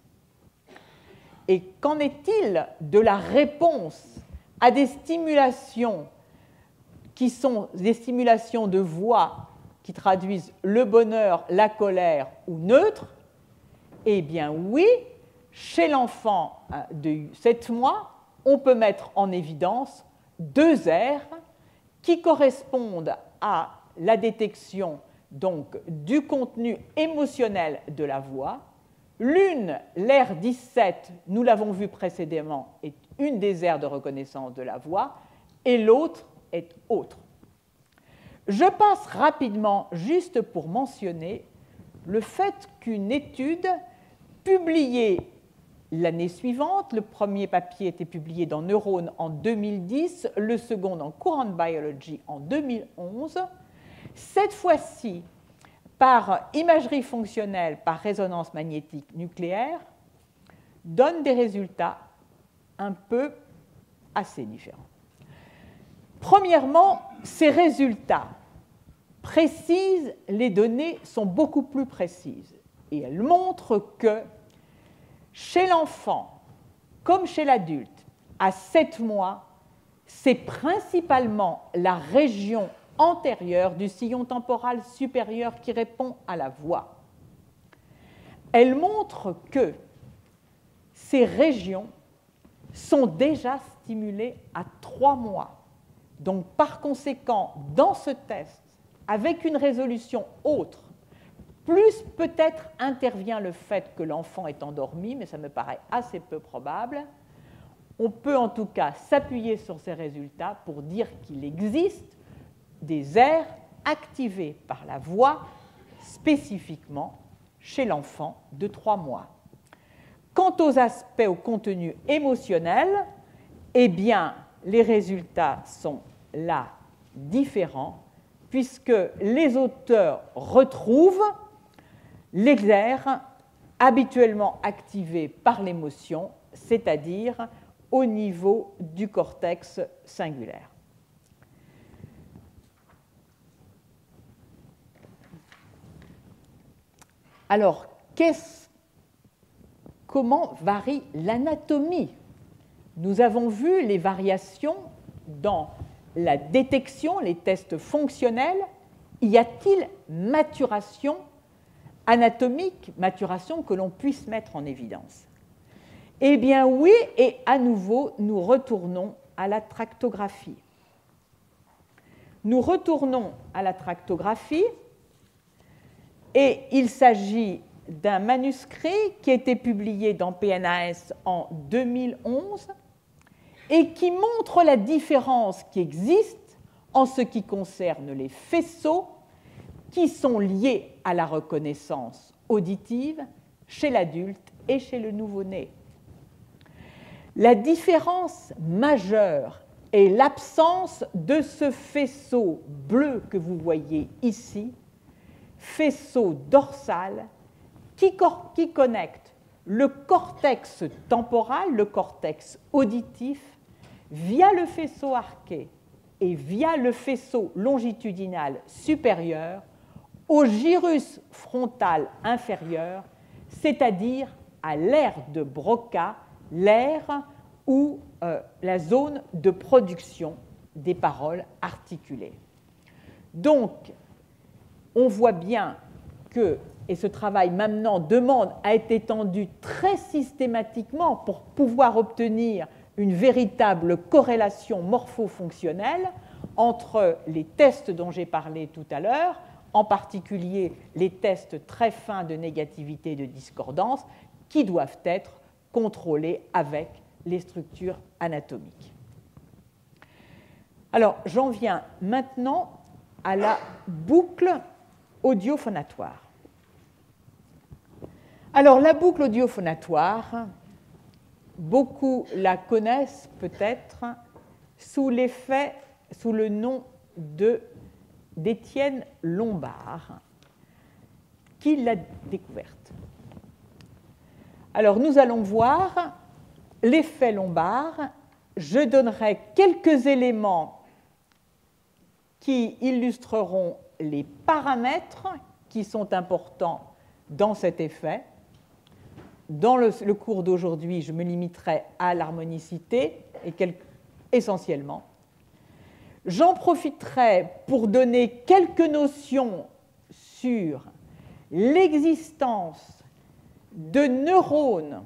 Et qu'en est-il de la réponse à des stimulations qui sont des stimulations de voix qui traduisent le bonheur, la colère ou neutre? Eh bien oui, chez l'enfant de 7 mois, on peut mettre en évidence deux aires qui correspondent à la détection donc, du contenu émotionnel de la voix. L'une, l'aire 17, nous l'avons vu précédemment, est une des aires de reconnaissance de la voix, et l'autre est autre. Je passe rapidement juste pour mentionner le fait qu'une étude publiée l'année suivante, le premier papier était publié dans Neurone en 2010, le second dans Courant Biology en 2011, cette fois-ci par imagerie fonctionnelle, par résonance magnétique nucléaire, donnent des résultats un peu assez différents. Premièrement, ces résultats précisent, les données sont beaucoup plus précises et elles montrent que chez l'enfant, comme chez l'adulte, à 7 mois, c'est principalement la région antérieure du sillon temporal supérieur qui répond à la voix. Elle montre que ces régions sont déjà stimulées à 3 mois. Donc, par conséquent, dans ce test, avec une résolution autre, plus peut-être intervient le fait que l'enfant est endormi, mais ça me paraît assez peu probable, on peut en tout cas s'appuyer sur ces résultats pour dire qu'il existe des aires activées par la voix spécifiquement chez l'enfant de 3 mois. Quant aux aspects, au contenu émotionnel, eh bien, les résultats sont là différents, puisque les auteurs retrouvent les aires habituellement activées par l'émotion, c'est-à-dire au niveau du cortex singulaire. Alors, comment varie l'anatomie? Nous avons vu les variations dans la détection, les tests fonctionnels. Y a-t-il maturation anatomique, maturation que l'on puisse mettre en évidence? Eh bien oui, et à nouveau, nous retournons à la tractographie. Nous retournons à la tractographie et il s'agit d'un manuscrit qui a été publié dans PNAS en 2011 et qui montre la différence qui existe en ce qui concerne les faisceaux qui sont liés à la reconnaissance auditive chez l'adulte et chez le nouveau-né. La différence majeure est l'absence de ce faisceau bleu que vous voyez ici, faisceau dorsal qui connecte le cortex temporal, le cortex auditif, via le faisceau arqué et via le faisceau longitudinal supérieur au gyrus frontal inférieur, c'est-à-dire à l'aire de Broca, l'aire ou la zone de production des paroles articulées. Donc, on voit bien que, et ce travail maintenant demande à être étendu très systématiquement pour pouvoir obtenir une véritable corrélation morpho-fonctionnelle entre les tests dont j'ai parlé tout à l'heure, en particulier les tests très fins de négativité et de discordance, qui doivent être contrôlés avec les structures anatomiques. Alors, j'en viens maintenant à la boucle audiophonatoire. Alors, la boucle audiophonatoire, beaucoup la connaissent peut-être sous le nom d'Étienne Lombard, qui l'a découverte. Alors, nous allons voir l'effet Lombard. Je donnerai quelques éléments qui illustreront les paramètres qui sont importants dans cet effet. Dans le cours d'aujourd'hui, je me limiterai à l'harmonicité essentiellement. J'en profiterai pour donner quelques notions sur l'existence de neurones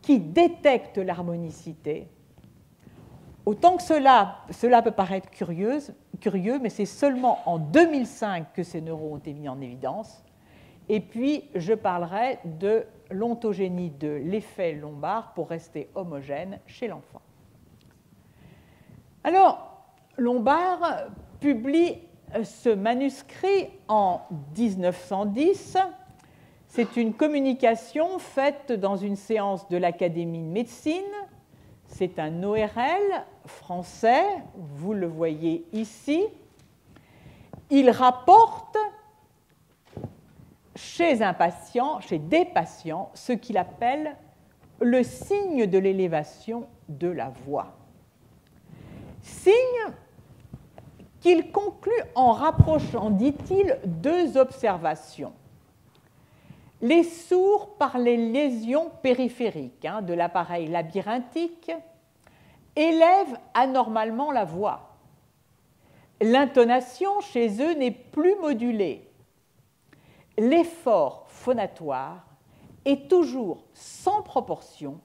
qui détectent l'harmonicité. Autant que cela peut paraître curieux, mais c'est seulement en 2005 que ces neurones ont été mis en évidence. Et puis, je parlerai de l'ontogénie de l'effet Lombard pour rester homogène chez l'enfant. Alors, Lombard publie ce manuscrit en 1910. C'est une communication faite dans une séance de l'Académie de médecine. C'est un ORL français, vous le voyez ici. Il rapporte chez un patient, chez des patients, ce qu'il appelle le signe de l'élévation de la voix. Signe qu'il conclut en rapprochant, dit-il, deux observations. Les sourds par les lésions périphériques de l'appareil labyrinthique élèvent anormalement la voix. L'intonation chez eux n'est plus modulée. L'effort phonatoire est toujours sans proportion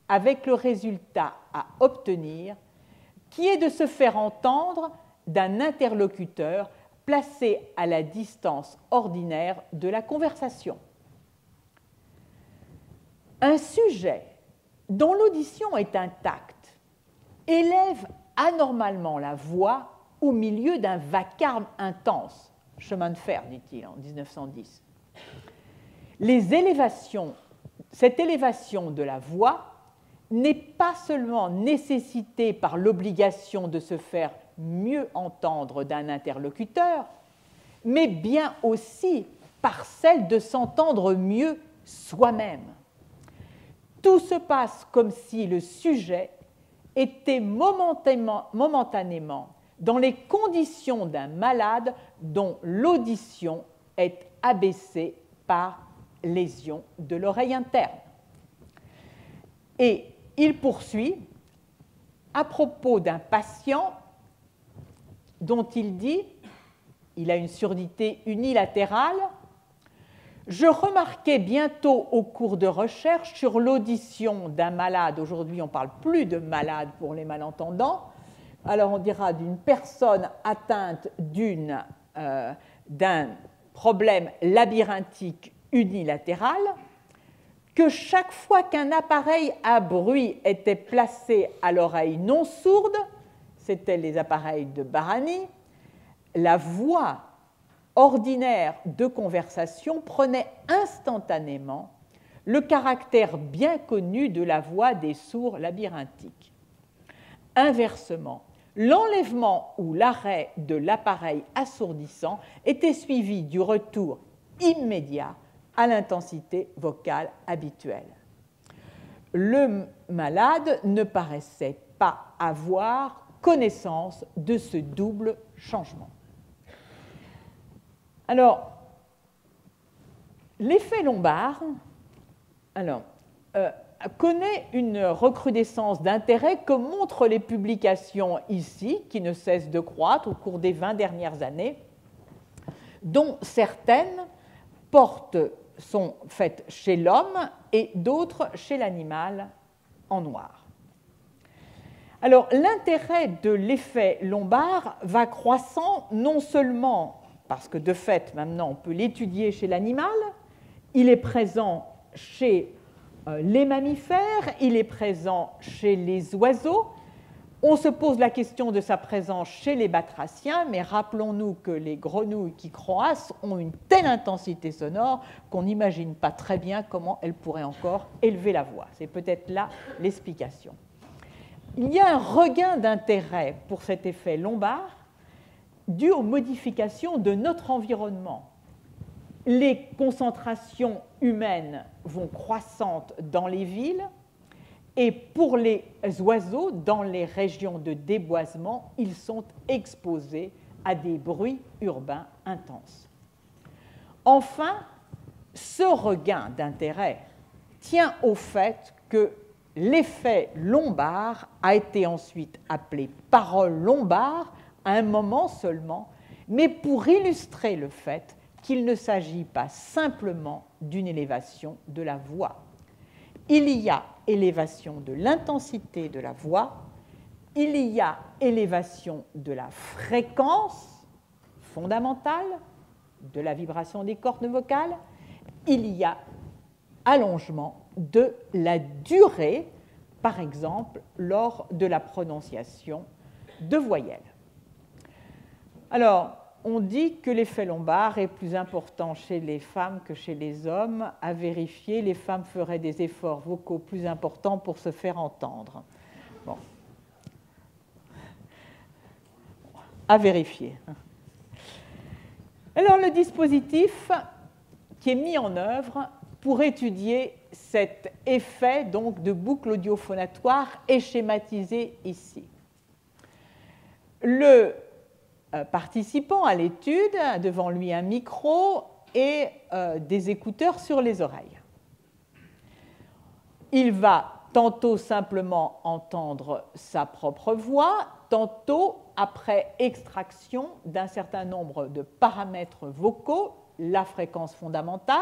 avec le résultat à obtenir, qui est de se faire entendre d'un interlocuteur placé à la distance ordinaire de la conversation. Un sujet dont l'audition est intacte élève anormalement la voix au milieu d'un vacarme intense. Chemin de fer, dit-il en 1910. Cette élévation de la voix n'est pas seulement nécessitée par l'obligation de se faire mieux entendre d'un interlocuteur, mais bien aussi par celle de s'entendre mieux soi-même. Tout se passe comme si le sujet était momentanément dans les conditions d'un malade dont l'audition est abaissée par lésion de l'oreille interne. Et il poursuit à propos d'un patient dont il dit, il a une surdité unilatérale. Je remarquai bientôt au cours de recherche sur l'audition d'un malade, aujourd'hui on ne parle plus de malade pour les malentendants, alors on dira d'une personne atteinte d'un problème labyrinthique unilatéral, que chaque fois qu'un appareil à bruit était placé à l'oreille non sourde, c'étaient les appareils de Barani, la voix ordinaire de conversation prenait instantanément le caractère bien connu de la voix des sourds labyrinthiques. Inversement, l'enlèvement ou l'arrêt de l'appareil assourdissant était suivi du retour immédiat à l'intensité vocale habituelle. Le malade ne paraissait pas avoir connaissance de ce double changement. Alors, l'effet lombard connaît une recrudescence d'intérêt que montrent les publications ici, qui ne cessent de croître au cours des 20 dernières années, dont certaines sont faites chez l'homme et d'autres chez l'animal en noir. Alors, l'intérêt de l'effet lombard va croissant non seulement parce que de fait, maintenant, on peut l'étudier chez l'animal, il est présent chez les mammifères, il est présent chez les oiseaux. On se pose la question de sa présence chez les batraciens, mais rappelons-nous que les grenouilles qui croassent ont une telle intensité sonore qu'on n'imagine pas très bien comment elles pourraient encore élever la voix. C'est peut-être là l'explication. Il y a un regain d'intérêt pour cet effet lombard dû aux modifications de notre environnement. Les concentrations humaines vont croissantes dans les villes et pour les oiseaux, dans les régions de déboisement, ils sont exposés à des bruits urbains intenses. Enfin, ce regain d'intérêt tient au fait que l'effet lombard a été ensuite appelé parole lombard à un moment seulement, mais pour illustrer le fait qu'il ne s'agit pas simplement d'une élévation de la voix. Il y a élévation de l'intensité de la voix, il y a élévation de la fréquence fondamentale de la vibration des cordes vocales, il y a allongement de la durée, par exemple, lors de la prononciation de voyelles. Alors, on dit que l'effet lombard est plus important chez les femmes que chez les hommes. À vérifier, les femmes feraient des efforts vocaux plus importants pour se faire entendre. Bon. À vérifier. Alors, le dispositif qui est mis en œuvre pour étudier cet effet donc, de boucle audiophonatoire est schématisé ici. Le participant à l'étude a devant lui un micro et des écouteurs sur les oreilles. Il va tantôt simplement entendre sa propre voix, tantôt après extraction d'un certain nombre de paramètres vocaux, la fréquence fondamentale,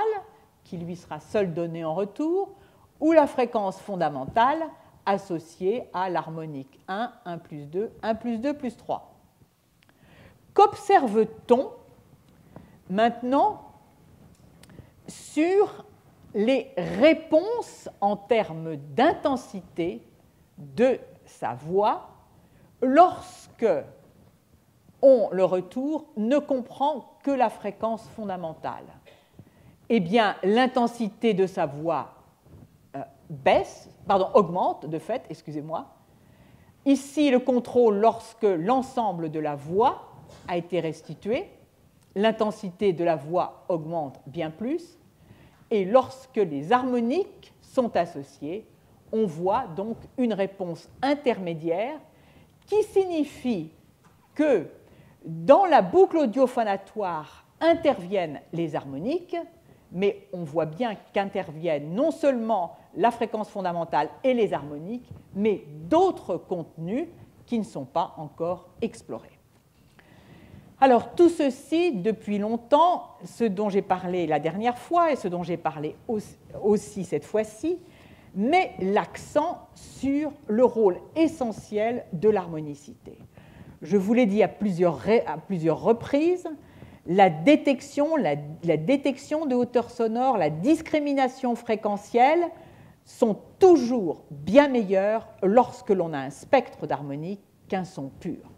qui lui sera seule donnée en retour, ou la fréquence fondamentale associée à l'harmonique 1, 1 plus 2, 1 plus 2 plus 3. Qu'observe-t-on maintenant sur les réponses en termes d'intensité de sa voix lorsque le retour ne comprend que la fréquence fondamentale? Eh bien, l'intensité de sa voix augmente, de fait, excusez-moi. Ici, le contrôle lorsque l'ensemble de la voix a été restitué, l'intensité de la voix augmente bien plus, et lorsque les harmoniques sont associées, on voit donc une réponse intermédiaire qui signifie que dans la boucle audiophonatoire interviennent les harmoniques, mais on voit bien qu'interviennent non seulement la fréquence fondamentale et les harmoniques, mais d'autres contenus qui ne sont pas encore explorés. Alors, tout ceci, depuis longtemps, ce dont j'ai parlé la dernière fois et ce dont j'ai parlé aussi cette fois-ci, met l'accent sur le rôle essentiel de l'harmonicité. Je vous l'ai dit à plusieurs reprises, la détection de hauteurs sonores, la discrimination fréquentielle sont toujours bien meilleures lorsque l'on a un spectre d'harmonique qu'un son pur.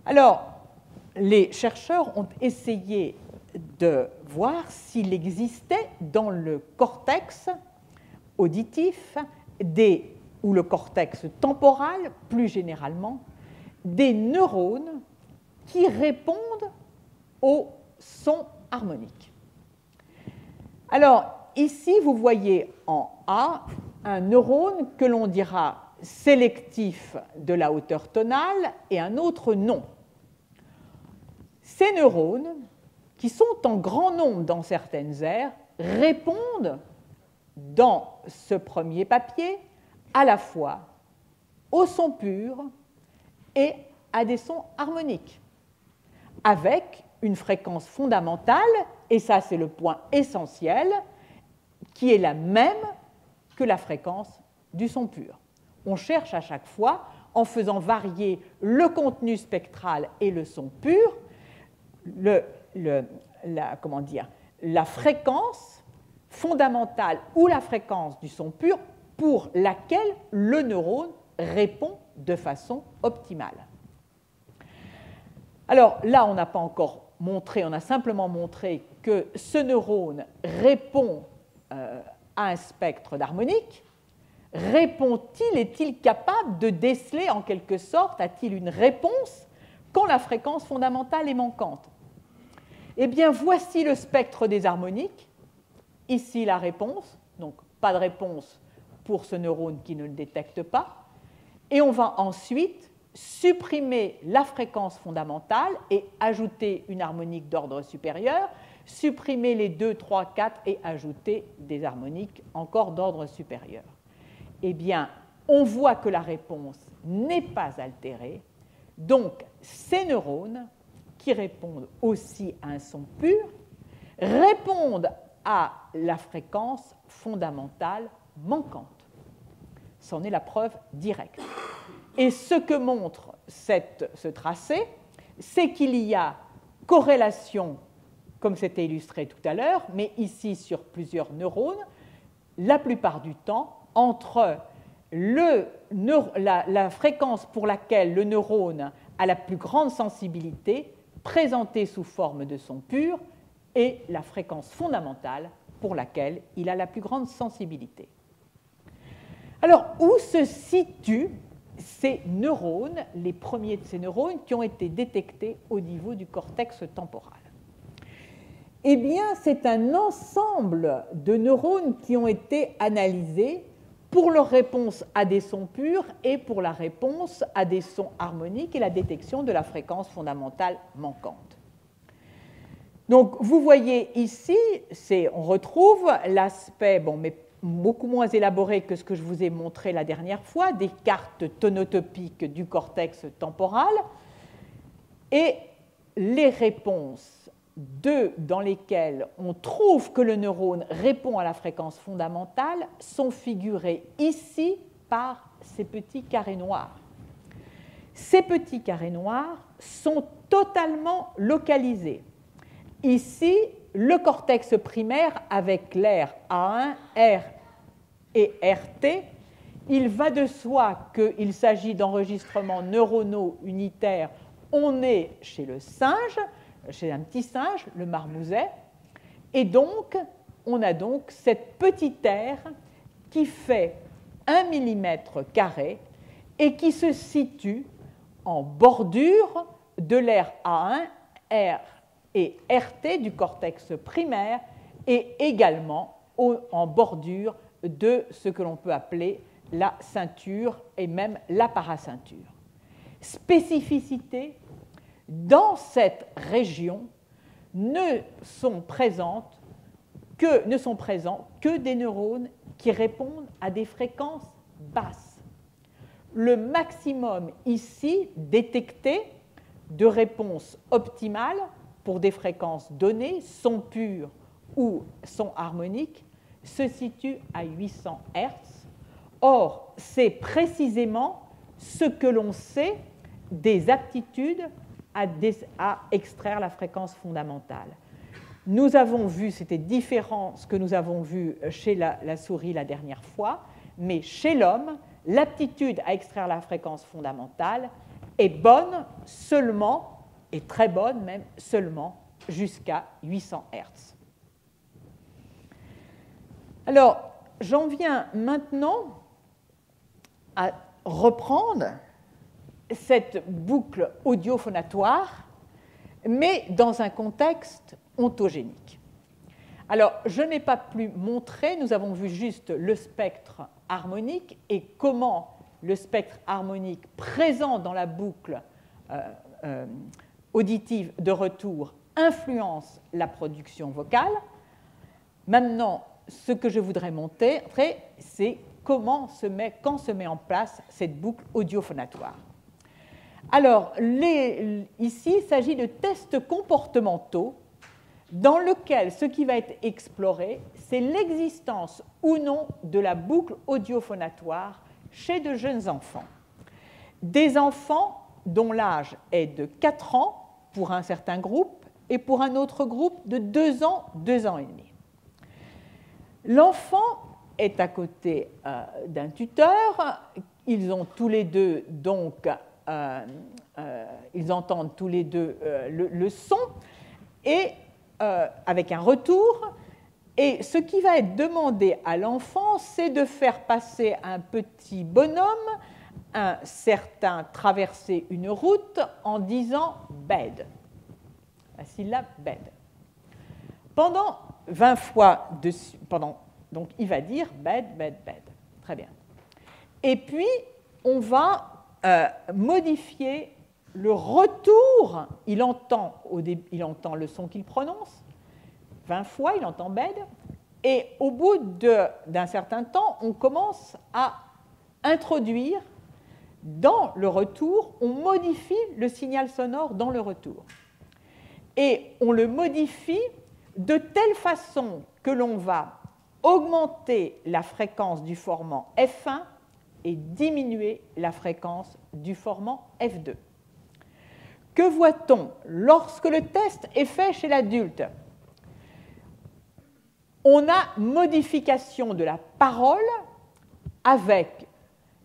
Alors, les chercheurs ont essayé de voir s'il existait dans le cortex auditif ou le cortex temporal, plus généralement, des neurones qui répondent au son harmonique. Alors, ici, vous voyez en A un neurone que l'on dira sélectif de la hauteur tonale et un autre non. Ces neurones, qui sont en grand nombre dans certaines aires, répondent dans ce premier papier à la fois au son pur et à des sons harmoniques, avec une fréquence fondamentale, et ça c'est le point essentiel, qui est la même que la fréquence du son pur. On cherche à chaque fois, en faisant varier le contenu spectral et le son pur, la fréquence fondamentale ou la fréquence du son pur pour laquelle le neurone répond de façon optimale. Alors là, on n'a pas encore montré, on a simplement montré que ce neurone répond à un spectre d'harmonique. Répond-il, est-il capable de déceler en quelque sorte, a-t-il une réponse quand la fréquence fondamentale est manquante? Eh bien, voici le spectre des harmoniques. Ici, la réponse. Donc, pas de réponse pour ce neurone qui ne le détecte pas. Et on va ensuite supprimer la fréquence fondamentale et ajouter une harmonique d'ordre supérieur, supprimer les 2, 3, 4 et ajouter des harmoniques encore d'ordre supérieur. Eh bien, on voit que la réponse n'est pas altérée. Donc, ces neurones, qui répondent aussi à un son pur, répondent à la fréquence fondamentale manquante. C'en est la preuve directe. Et ce que montre ce tracé, c'est qu'il y a corrélation, comme c'était illustré tout à l'heure, mais ici sur plusieurs neurones, la plupart du temps, entre la fréquence pour laquelle le neurone a la plus grande sensibilité, présentée sous forme de son pur, et la fréquence fondamentale pour laquelle il a la plus grande sensibilité. Alors, où se situent ces neurones, les premiers de ces neurones qui ont été détectés au niveau du cortex temporal? Eh bien, c'est un ensemble de neurones qui ont été analysés pour leur réponse à des sons purs et pour la réponse à des sons harmoniques et la détection de la fréquence fondamentale manquante. Donc, vous voyez ici, on retrouve l'aspect, mais beaucoup moins élaboré que ce que je vous ai montré la dernière fois, des cartes tonotopiques du cortex temporal et les réponses dans lesquelles on trouve que le neurone répond à la fréquence fondamentale sont figurées ici par ces petits carrés noirs. Ces petits carrés noirs sont totalement localisés. Ici, le cortex primaire avec l'aire A1, R et RT, il va de soi qu'il s'agit d'enregistrements neuronaux unitaires. On est chez le singe, chez un petit singe, le marmouset, et donc on a donc cette petite aire qui fait 1 mm² et qui se situe en bordure de l'aire A1, R et RT du cortex primaire et également en bordure de ce que l'on peut appeler la ceinture et même la paraceinture. Spécificité, dans cette région ne sont présents que des neurones qui répondent à des fréquences basses. Le maximum ici détecté de réponse optimale pour des fréquences données, son pur ou son harmonique, se situe à 800 Hz. Or, c'est précisément ce que l'on sait des aptitudes à extraire la fréquence fondamentale. Nous avons vu, c'était différent ce que nous avons vu chez la souris la dernière fois, mais chez l'homme, l'aptitude à extraire la fréquence fondamentale est bonne seulement, et très bonne même, seulement jusqu'à 800 Hz. Alors, j'en viens maintenant à reprendre cette boucle audiophonatoire, mais dans un contexte ontogénique. Alors, je n'ai pas pu montrer, nous avons vu juste le spectre harmonique et comment le spectre harmonique présent dans la boucle auditive de retour influence la production vocale. Maintenant, ce que je voudrais montrer, c'est quand se met en place cette boucle audiophonatoire. Alors, ici, il s'agit de tests comportementaux dans lesquels ce qui va être exploré, c'est l'existence ou non de la boucle audiophonatoire chez de jeunes enfants. Des enfants dont l'âge est de 4 ans pour un certain groupe et pour un autre groupe de 2 ans, 2 ans et demi. L'enfant est à côté d'un tuteur. Ils ont tous les deux donc ils entendent tous les deux le son et avec un retour. Et ce qui va être demandé à l'enfant, c'est de faire passer un petit bonhomme, un certain traverser une route en disant bed, la syllabe bed. Pendant 20 fois, donc il va dire bed, bed, bed. Très bien. Et puis, on va modifier le retour. Il entend le son qu'il prononce. 20 fois, il entend bed. Et au bout d'un certain temps, on commence à introduire dans le retour, on modifie le signal sonore dans le retour. Et on le modifie de telle façon que l'on va augmenter la fréquence du formant F1 et diminuer la fréquence du formant F2. Que voit-on lorsque le test est fait chez l'adulte? On a modification de la parole avec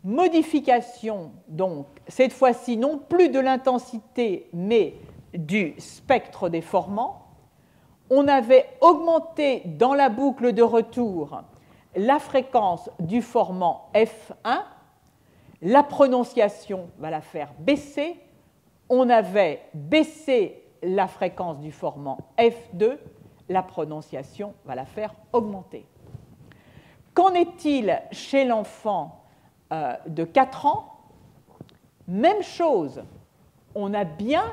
modification, donc, cette fois-ci, non plus de l'intensité, mais du spectre des formants. On avait augmenté dans la boucle de retour la fréquence du formant F1. La prononciation va la faire baisser. On avait baissé la fréquence du formant F2. la prononciation va la faire augmenter. Qu'en est-il chez l'enfant de 4 ans? Même chose, on a bien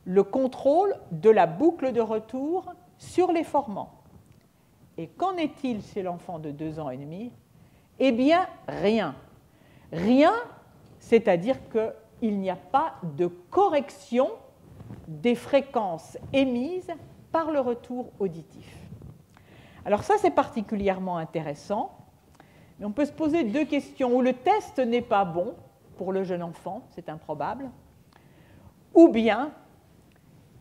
le contrôle de la boucle de retour sur les formants. Et qu'en est-il chez l'enfant de 2 ans et demi? Eh bien, rien. Rien, c'est-à-dire qu'il n'y a pas de correction des fréquences émises par le retour auditif. Alors ça, c'est particulièrement intéressant, mais on peut se poser 2 questions. Où le test n'est pas bon pour le jeune enfant, c'est improbable, ou bien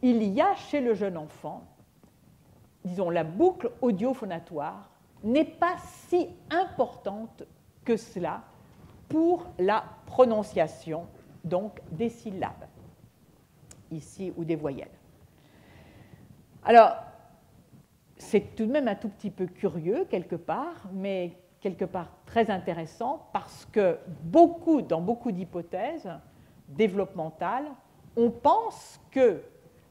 il y a chez le jeune enfant, disons, la boucle audiophonatoire n'est pas si importante que cela pour la prononciation donc des syllabes, ici, ou des voyelles. Alors, c'est tout de même un tout petit peu curieux quelque part, mais quelque part très intéressant, parce que dans beaucoup d'hypothèses développementales, on pense que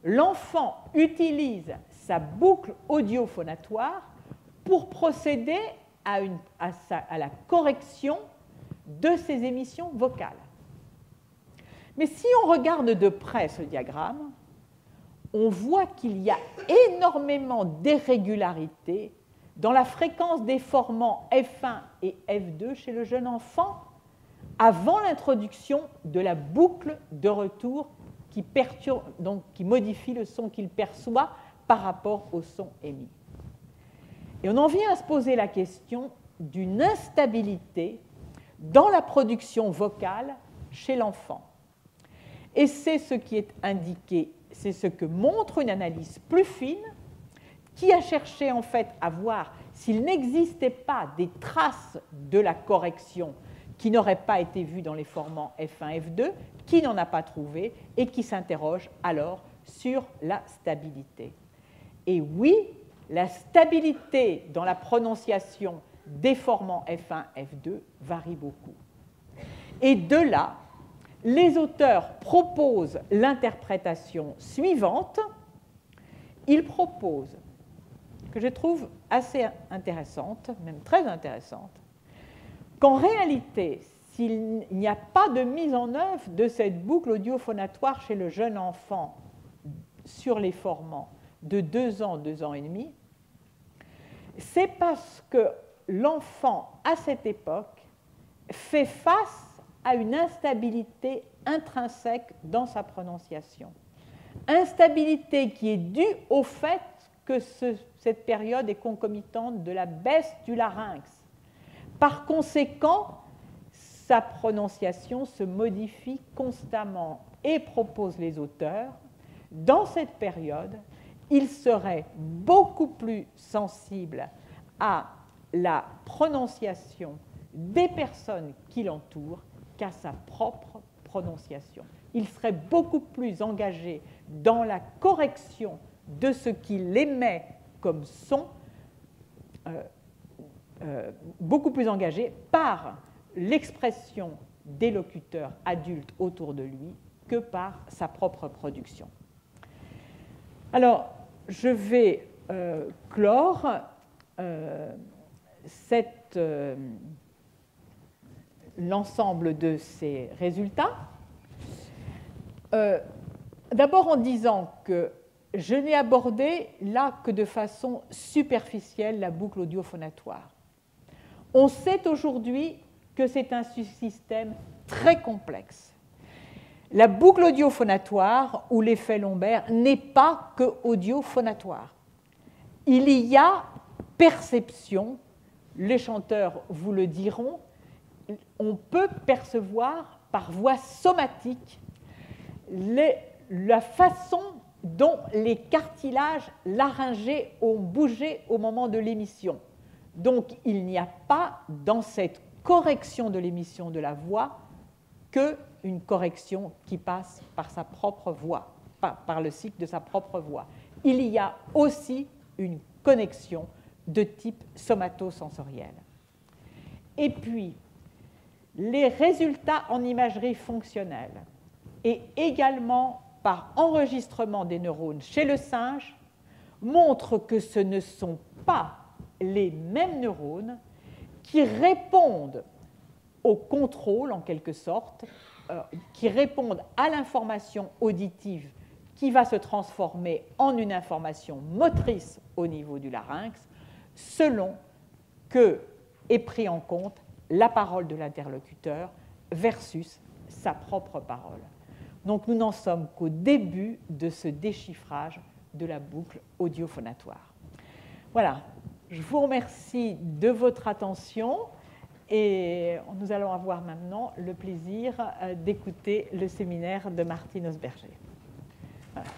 l'enfant utilise sa boucle audiophonatoire pour procéder à la correction de ses émissions vocales. Mais si on regarde de près ce diagramme, on voit qu'il y a énormément d'irrégularités dans la fréquence des formants F1 et F2 chez le jeune enfant avant l'introduction de la boucle de retour qui modifie le son qu'il perçoit par rapport au son émis. Et on en vient à se poser la question d'une instabilité dans la production vocale chez l'enfant. Et c'est ce qui est indiqué, c'est ce que montre une analyse plus fine qui a cherché en fait à voir s'il n'existait pas des traces de la correction qui n'auraient pas été vues dans les formants F1, F2, qui n'en a pas trouvé et qui s'interroge alors sur la stabilité. Et oui, la stabilité dans la prononciation des formants F1, F2 varie beaucoup. Et de là, les auteurs proposent l'interprétation suivante. Ils proposent, que je trouve assez intéressante, même très intéressante, qu'en réalité, s'il n'y a pas de mise en œuvre de cette boucle audiophonatoire chez le jeune enfant sur les formants de 2 ans, 2 ans et demi, c'est parce que l'enfant, à cette époque, fait face à une instabilité intrinsèque dans sa prononciation. Instabilité qui est due au fait que cette période est concomitante de la baisse du larynx. Par conséquent, sa prononciation se modifie constamment et proposent les auteurs, dans cette période, il serait beaucoup plus sensible à la prononciation des personnes qui l'entourent qu'à sa propre prononciation. Il serait beaucoup plus engagé dans la correction de ce qu'il émet comme son, beaucoup plus engagé par l'expression des locuteurs adultes autour de lui que par sa propre production. Alors, je vais clore l'ensemble de ces résultats. D'abord en disant que je n'ai abordé là que de façon superficielle la boucle audiophonatoire. On sait aujourd'hui que c'est un système très complexe. La boucle audiophonatoire ou l'effet lombaire n'est pas que audiophonatoire. Il y a perception, les chanteurs vous le diront, on peut percevoir par voie somatique la façon dont les cartilages laryngés ont bougé au moment de l'émission. Donc, il n'y a pas dans cette correction de l'émission de la voix qu'une correction qui passe par sa propre voix, par le cycle de sa propre voix. Il y a aussi une connexion de type somatosensoriel. Et puis, les résultats en imagerie fonctionnelle et également par enregistrement des neurones chez le singe montrent que ce ne sont pas les mêmes neurones qui répondent au contrôle, en quelque sorte, qui répondent à l'information auditive qui va se transformer en une information motrice au niveau du larynx, selon que est pris en compte la parole de l'interlocuteur versus sa propre parole. Donc nous n'en sommes qu'au début de ce déchiffrage de la boucle audiophonatoire. Voilà, je vous remercie de votre attention et nous allons avoir maintenant le plaisir d'écouter le séminaire de Martine Osberger. Voilà.